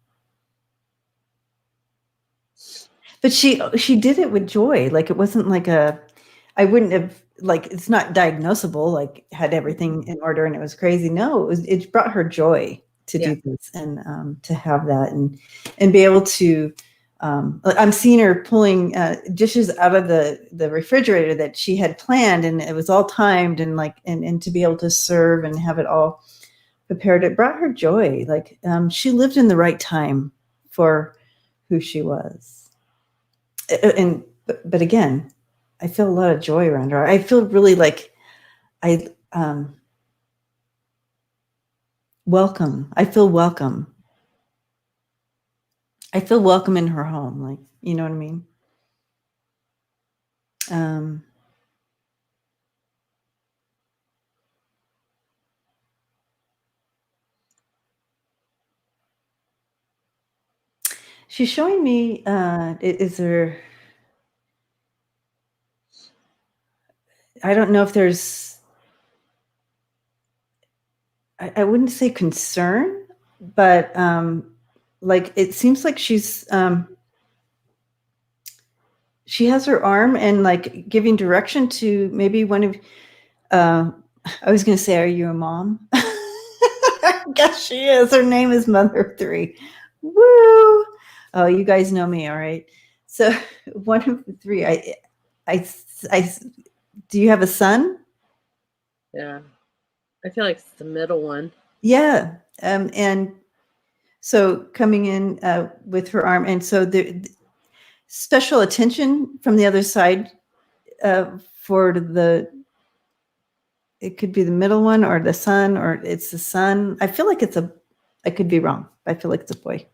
But she did it with joy. Like it wasn't like I wouldn't have, like, it's not diagnosable, like had everything in order and it was crazy. No, it brought her joy to do this, and to have that, and be able to, I'm seeing her pulling dishes out of the refrigerator that she had planned, and it was all timed, and like, and to be able to serve and have it all prepared, it brought her joy. Like she lived in the right time for who she was. But again, I feel a lot of joy around her. I feel really like welcome. I feel welcome. I feel welcome in her home. Like, you know what I mean? She's showing me, is there, I don't know if there's, I wouldn't say concern, but like it seems like she has her arm and like giving direction to maybe one of, I was going to say, are you a mom? I guess she is. Her name is Mother of Three. Woo! Oh, you guys know me, all right. So one of the three. I do you have a son? Yeah, I feel like it's the middle one. Yeah, and so coming in with her arm, and so the special attention from the other side for the. It could be the middle one or the son, or it's the son. I feel like it's a. I could be wrong. I feel like it's a boy.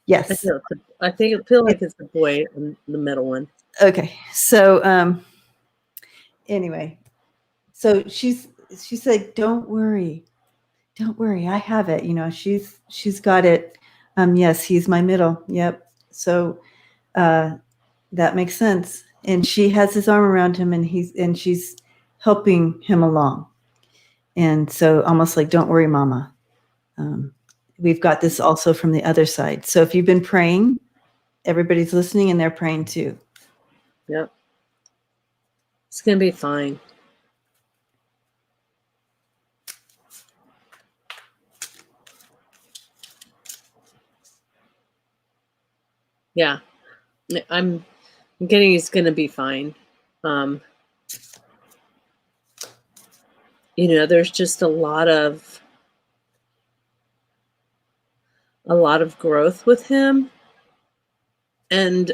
Yes. I feel like it's a boy in the middle one. Okay. So anyway, so she said, don't worry. I have it. You know, she's got it. Yes, he's my middle. Yep. So that makes sense. And she has his arm around him, and she's helping him along. And so almost like, don't worry, mama. We've got this also from the other side. So if you've been praying, everybody's listening and they're praying too. Yep. It's going to be fine. Yeah. I'm getting it's going to be fine. You know, there's just a lot of growth with him, and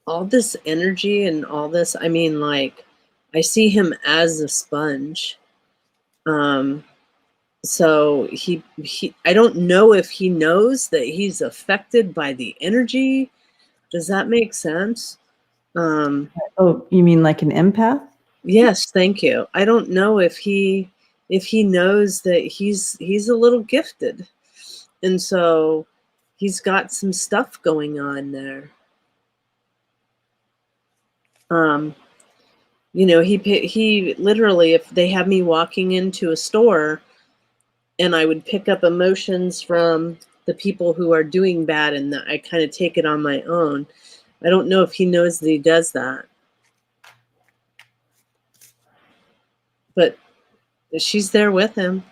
all this energy and all this, I mean, like, I see him as a sponge. So he I don't know if he knows that he's affected by the energy. Does that make sense? Oh, you mean like an empath? Yes, thank you. I don't know if he knows that he's a little gifted. And so he's got some stuff going on there. You know, he literally, if they have me walking into a store and I would pick up emotions from the people who are doing bad, and I kind of take it on my own. I don't know if he knows that he does that. But she's there with him.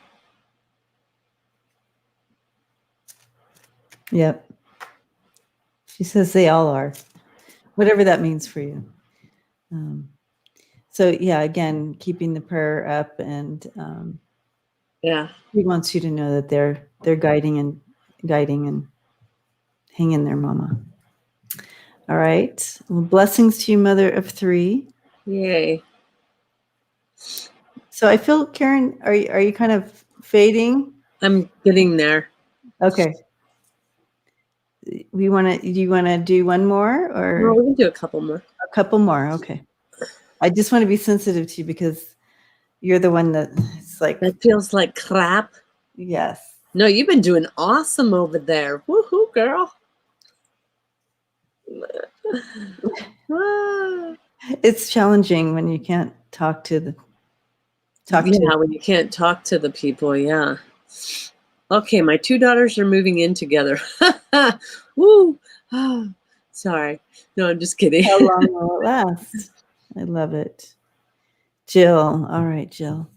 Yep. She says they all are, whatever that means for you. So yeah, again, keeping the prayer up, and yeah, he wants you to know that they're guiding and Hang in there, Mama. All right. Well, blessings to you, mother of three. Yay. So I feel, Karen, are you kind of fading? I'm getting there. Okay. Do you want to do one more or Well, we can do a couple more. a couple more? Okay. I just want to be sensitive to you because you're the one that it's like, That feels like crap. yes. No, you've been doing awesome over there. Woohoo, girl. Ah. It's challenging when you can't talk to. When you can't talk to the people, yeah. Okay, my two daughters are moving in together. Woo! Ah, sorry. No, I'm just kidding. How long will it last? I love it. Jill. All right, Jill.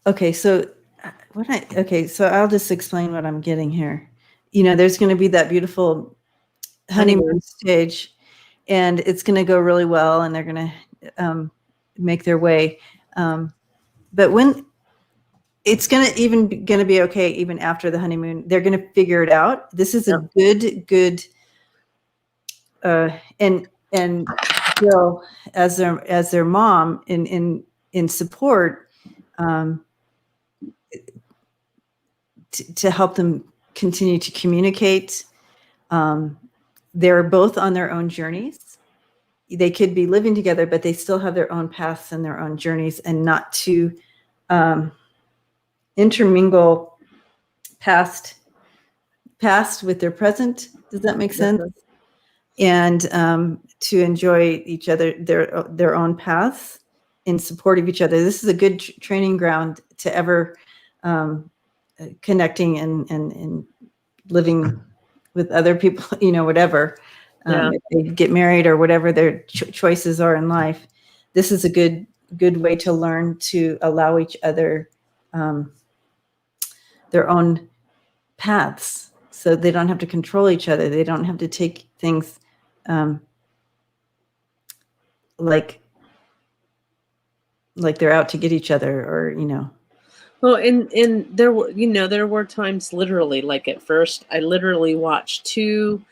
Okay, so so I'll just explain what I'm getting here. There's going to be that beautiful honeymoon stage, and it's going to go really well, and they're going to make their way. But when it's going to be okay, even after the honeymoon, they're going to figure it out. This is a good, and Jill, as their mom in support, to help them continue to communicate. They're both on their own journeys. They could be living together, but they still have their own paths and their own journeys, and not to intermingle past with their present. Does that make sense? And to enjoy each other, their own paths in support of each other. This is a good training ground to ever connecting and living with other people, whatever. If they get married or whatever their choices are in life, this is a good way to learn to allow each other their own paths, so they don't have to control each other. They don't have to take things like they're out to get each other, or Well, and there were times, literally, like at first, I literally watched two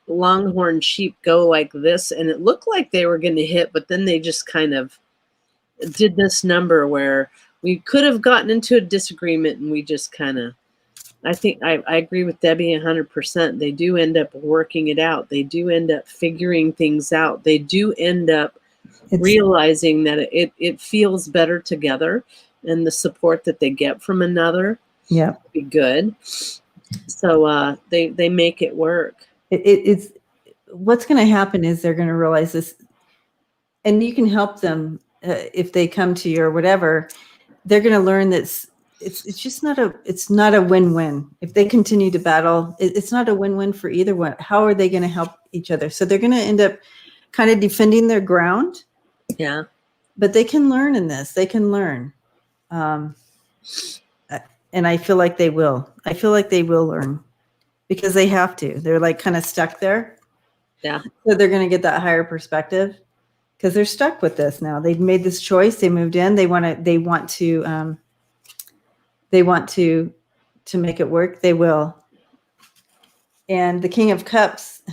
longhorn sheep go like this, and it looked like they were going to hit, but then they just kind of did this number where we could have gotten into a disagreement, and we just kind of, I think I agree with Debbie 100%. They do end up working it out. They do end up figuring things out. They do end up realizing that it feels better together, and the support that they get from another be good. So they make it work. It's what's going to happen is they're going to realize this, and you can help them if they come to you or whatever. They're going to learn that it's just not a win-win. If they continue to battle, it's not a win-win for either one. How are they going to help each other? So they're going to end up kind of defending their ground. Yeah. But they can learn in this. They can learn. And I feel like they will. I feel like they will learn because they have to. They're like kind of stuck there. Yeah. So they're going to get that higher perspective because they're stuck with this now. They've made this choice. They moved in. They want to make it work. They will. And the King of Cups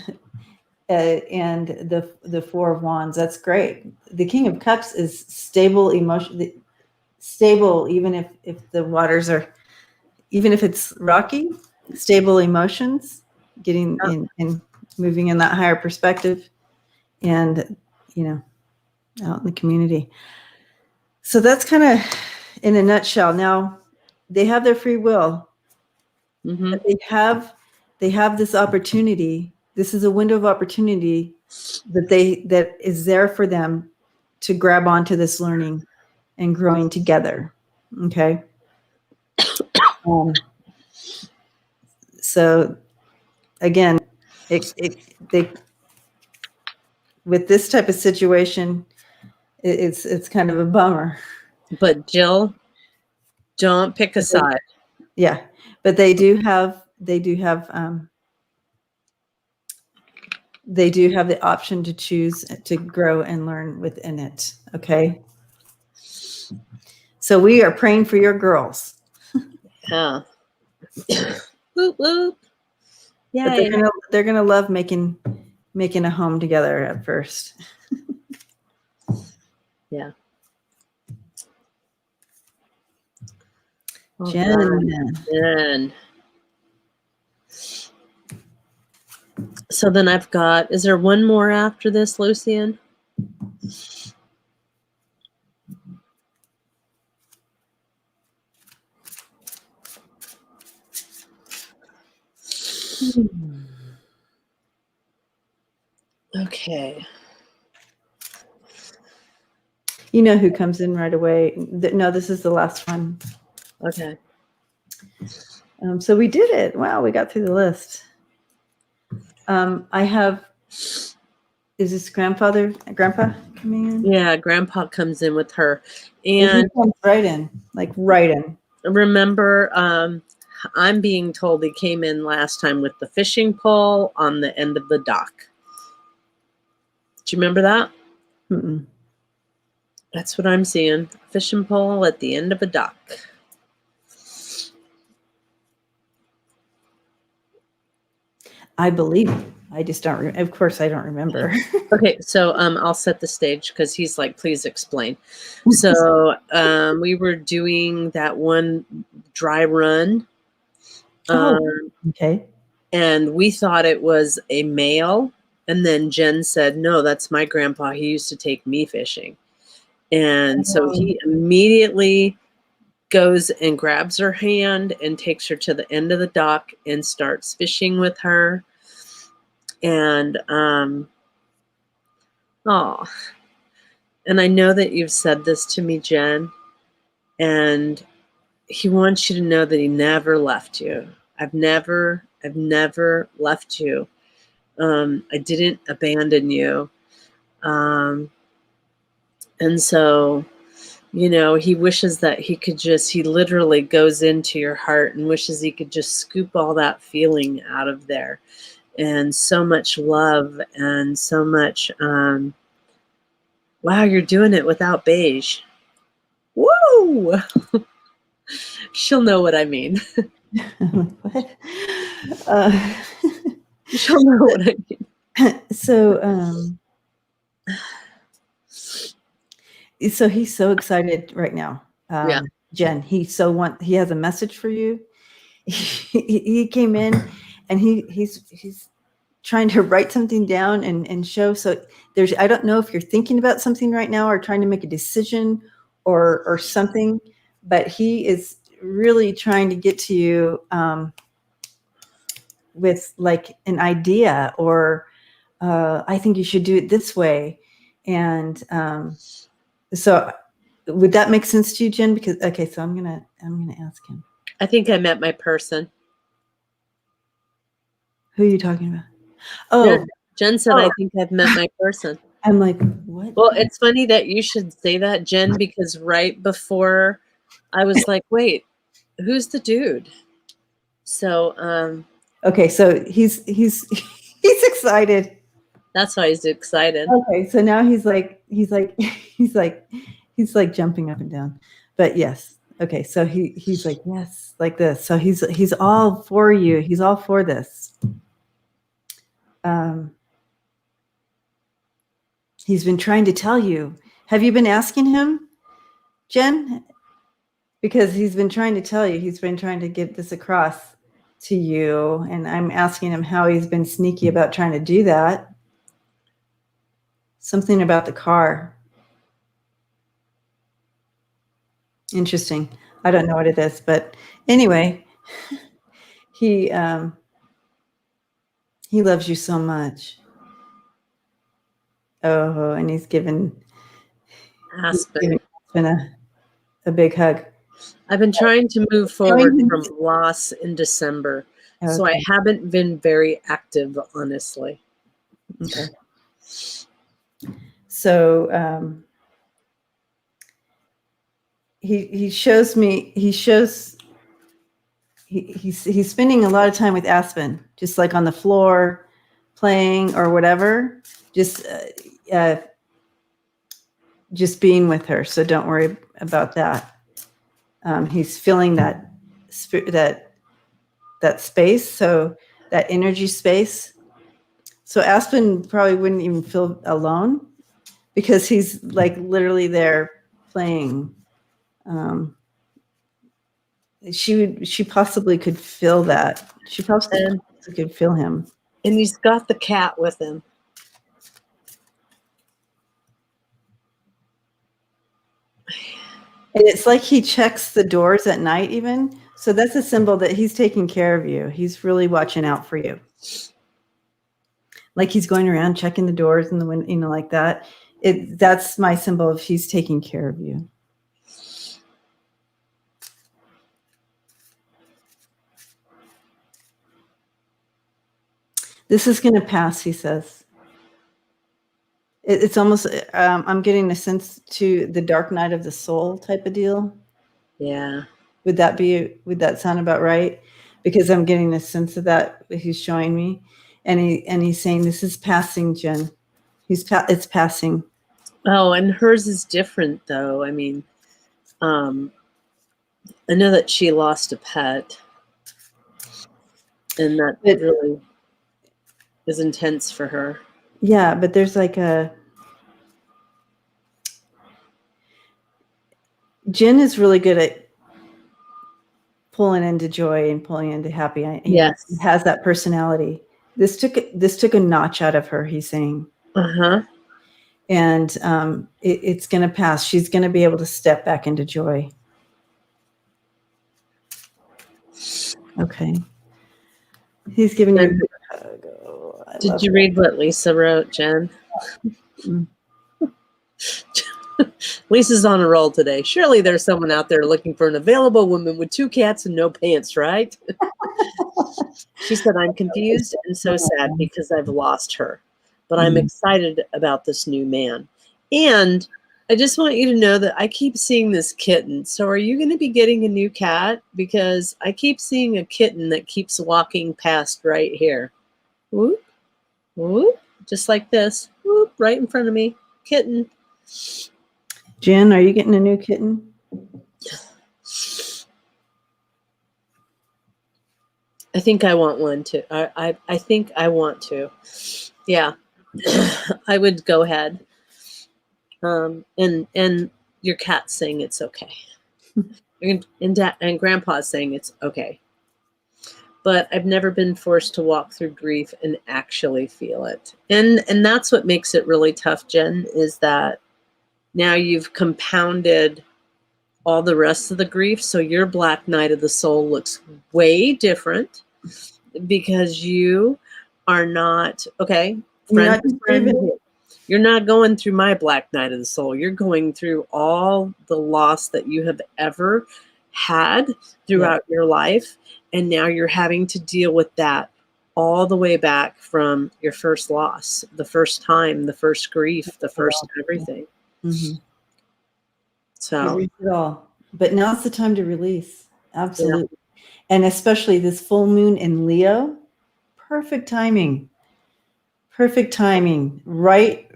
and the Four of Wands, that's great. The King of Cups is stable emotion, stable even if the waters are, even if it's rocky, stable emotions, getting in moving in that higher perspective, and out in the community. So that's kind of in a nutshell. Now they have their free will. Mm-hmm. But they have this opportunity. This is a window of opportunity that is there for them to grab onto this learning and growing together. Okay. So again, with this type of situation, it's kind of a bummer. But Jill, don't pick a side. Yeah, but they do have they do have the option to choose to grow and learn within it. Okay. So we are praying for your girls. Yeah. Whoop, whoop. But Yay. they're gonna love making a home together at first. Yeah. Jen. So then I've got, is there one more after this, Lucian? Okay. You know who comes in right away? No, this is the last one. Okay. So we did it. Wow, we got through the list. I have, is this grandpa coming in? Yeah, Grandpa comes in with her. And And he comes right in, like right in. remember, I'm being told he came in last time with the fishing pole on the end of the dock. Do you remember that? Mm-mm. That's what I'm seeing. Fishing pole at the end of a dock. I believe. I just don't. Of course, I don't remember. Okay, so I'll set the stage because he's like, please explain. So we were doing that one dry run. Okay. And we thought it was a male. And then Jen said, no, that's my grandpa. He used to take me fishing. And so he immediately goes and grabs her hand and takes her to the end of the dock and starts fishing with her. And and I know that you've said this to me, Jen, and he wants you to know that he never left you. I've never left you. I didn't abandon you. And so, you know, he wishes that he literally goes into your heart and wishes he could just scoop all that feeling out of there. And so much love and so much, wow, you're doing it without beige. Woo! She'll know what I mean. What? She'll know what I mean. So he's so excited right now. Yeah. Jen, he has a message for you. He came in and he's trying to write something down and show. So I don't know if you're thinking about something right now or trying to make a decision or something, but he is really trying to get to you with like an idea or I think you should do it this way. And so would that make sense to you, Jen? Because so I'm gonna ask him. I think I met my person. Who are you talking about? Oh, Jen said, I think I've met my person. I'm like, what? Well, it's funny that you should say that, Jen, because right before I was like, wait, who's the dude? So okay, so he's excited. that's why he's excited. Okay, so now he's like jumping up and down. But yes. Okay, so he's like, yes, like this. So he's all for you. He's all for this. He's been trying to tell you. Have you been asking him, Jen? Because he's been trying to tell you. He's been trying to get this across to you. And I'm asking him how he's been sneaky about trying to do that. Something about the car. Interesting. I don't know what it is. But anyway, he loves you so much. Oh, and he's given Aspen a big hug. I've been trying to move forward from loss in December. Okay. So I haven't been very active, honestly. Okay. So he's spending a lot of time with Aspen, just like on the floor, playing or whatever, just being with her. So don't worry about that. He's feeling that space, so that energy space. So Aspen probably wouldn't even feel alone because he's like literally there playing. She possibly could feel that. She possibly could feel him. And he's got the cat with him. And it's like he checks the doors at night even. So that's a symbol that he's taking care of you. He's really watching out for you. Like he's going around checking the doors and the window, like that. That's my symbol of he's taking care of you. This is going to pass, he says. It's almost, I'm getting a sense to the dark night of the soul type of deal. Yeah. Would that sound about right? Because I'm getting a sense of that he's showing me. And he's saying, this is passing, Jen. It's passing. Oh, and hers is different though. I mean, I know that she lost a pet. And that really is intense for her. Yeah, but there's like Jen is really good at pulling into joy and pulling into happy. Yes. Has that personality. This took a notch out of her, he's saying. Uh-huh. And it's going to pass. She's going to be able to step back into joy. Okay. He's giving you a hug. Oh, did you read what Lisa wrote, Jen? Lisa's on a roll today. Surely there's someone out there looking for an available woman with 2 cats and no pants, right? She said, I'm confused and so sad because I've lost her, but I'm excited about this new man. And I just want you to know that I keep seeing this kitten. So are you going to be getting a new cat? Because I keep seeing a kitten that keeps walking past right here. Whoop, whoop, just like this. Whoop, right in front of me. Kitten. Jen, are you getting a new kitten? I think I want one too. I think I want to. Yeah, I would go ahead. And your cat's saying it's okay. And Grandpa's saying it's okay. But I've never been forced to walk through grief and actually feel it. And that's what makes it really tough, Jen, is that now you've compounded all the rest of the grief. So your black night of the soul looks way different because you are not, okay, you're not going through my black night of the soul. You're going through all the loss that you have ever had throughout your life. And now you're having to deal with that all the way back from your first loss, the first time, the first grief, the first everything. Mm-hmm. So, it all. But now it's the time to release. Absolutely. Yeah. And especially this full moon in Leo, perfect timing. Perfect timing. Right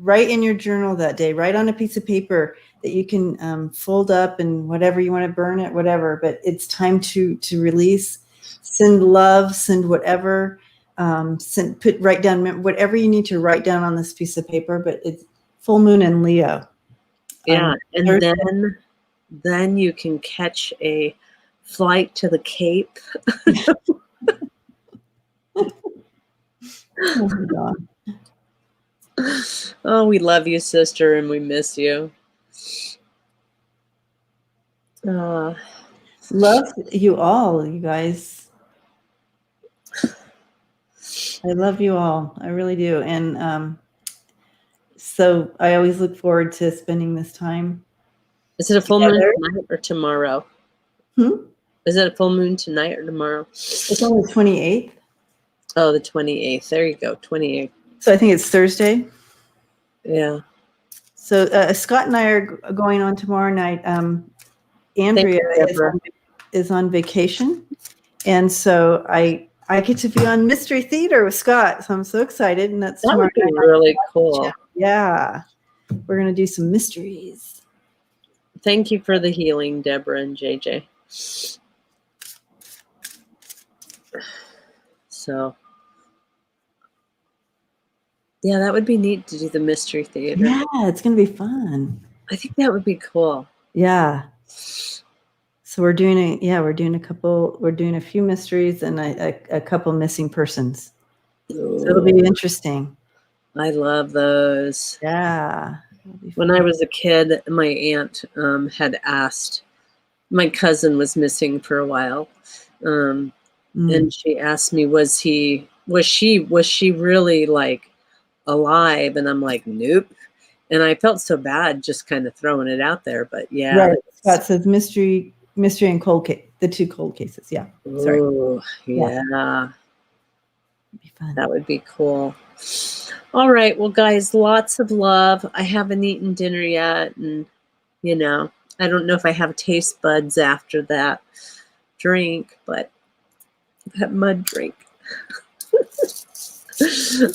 in your journal that day, right on a piece of paper that you can fold up and whatever you want to burn it, whatever. But it's time to release. Send love, send whatever. Write down whatever you need to write down on this piece of paper. But it's full moon in Leo. Yeah, and then you can catch a flight to the Cape. Oh my God. Oh, we love you, sister, and we miss you. Love you all, you guys. I love you all. I really do. And so I always look forward to spending this time. Is it a full moon tonight or tomorrow? Is it a full moon tonight or tomorrow? It's on the 28th. Oh, the 28th. There you go, 28th. So I think it's Thursday. Yeah. So Scott and I are going on tomorrow night. Andrea is on vacation. And so I I get to be on Mystery Theater with Scott, so I'm so excited, and that's That tomorrow would be night. really cool. Yeah, we're gonna do some mysteries. Thank you for the healing, Deborah and JJ. So, yeah, that would be neat to do the Mystery Theater. Yeah, it's gonna be fun. I think that would be cool. Yeah. So we're doing a few mysteries and a couple missing persons. So it'll be interesting. I love those. Yeah. When I was a kid, my aunt had asked, my cousin was missing for a while. And she asked me, was she really like alive? And I'm like, nope. And I felt so bad just kind of throwing it out there. But yeah. Right. Scott says mystery and cold case, the 2 cold cases. Yeah. Sorry. Oh, yeah. It'd be fun. That would be cool. All right. Well, guys, lots of love. I haven't eaten dinner yet. And, you know, I don't know if I have taste buds after that drink, but that mud drink.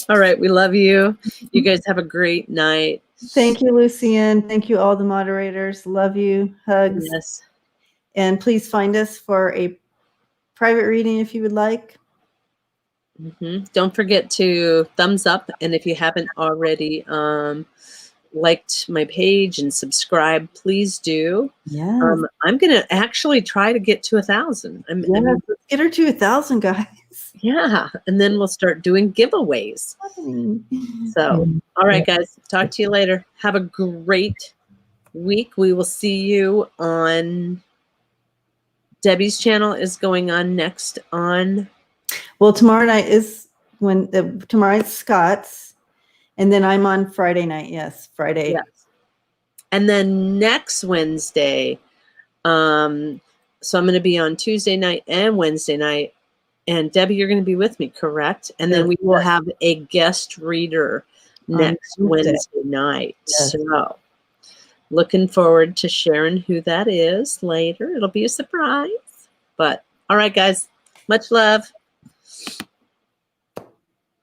All right. We love you. You guys have a great night. Thank you, Lucian. Thank you, all the moderators. Love you. Hugs. Yes. And please find us for a private reading if you would like. Don't forget to thumbs up. And if you haven't already liked my page and subscribe, please do. Yeah. I'm going to actually try to get to 1,000. Let's get her to 1,000, guys. Yeah. And then we'll start doing giveaways. So, all right, guys. Talk to you later. Have a great week. We will see you on Debbie's channel is going on next on. Well, tomorrow night is tomorrow night's Scott's, and then I'm on Friday night. Yes, Friday. Yes. And then next Wednesday, so I'm going to be on Tuesday night and Wednesday night. And Debbie, you're going to be with me, correct? And then we will have a guest reader next Wednesday night. Yes. So looking forward to sharing who that is later. It'll be a surprise. But all right, guys, much love.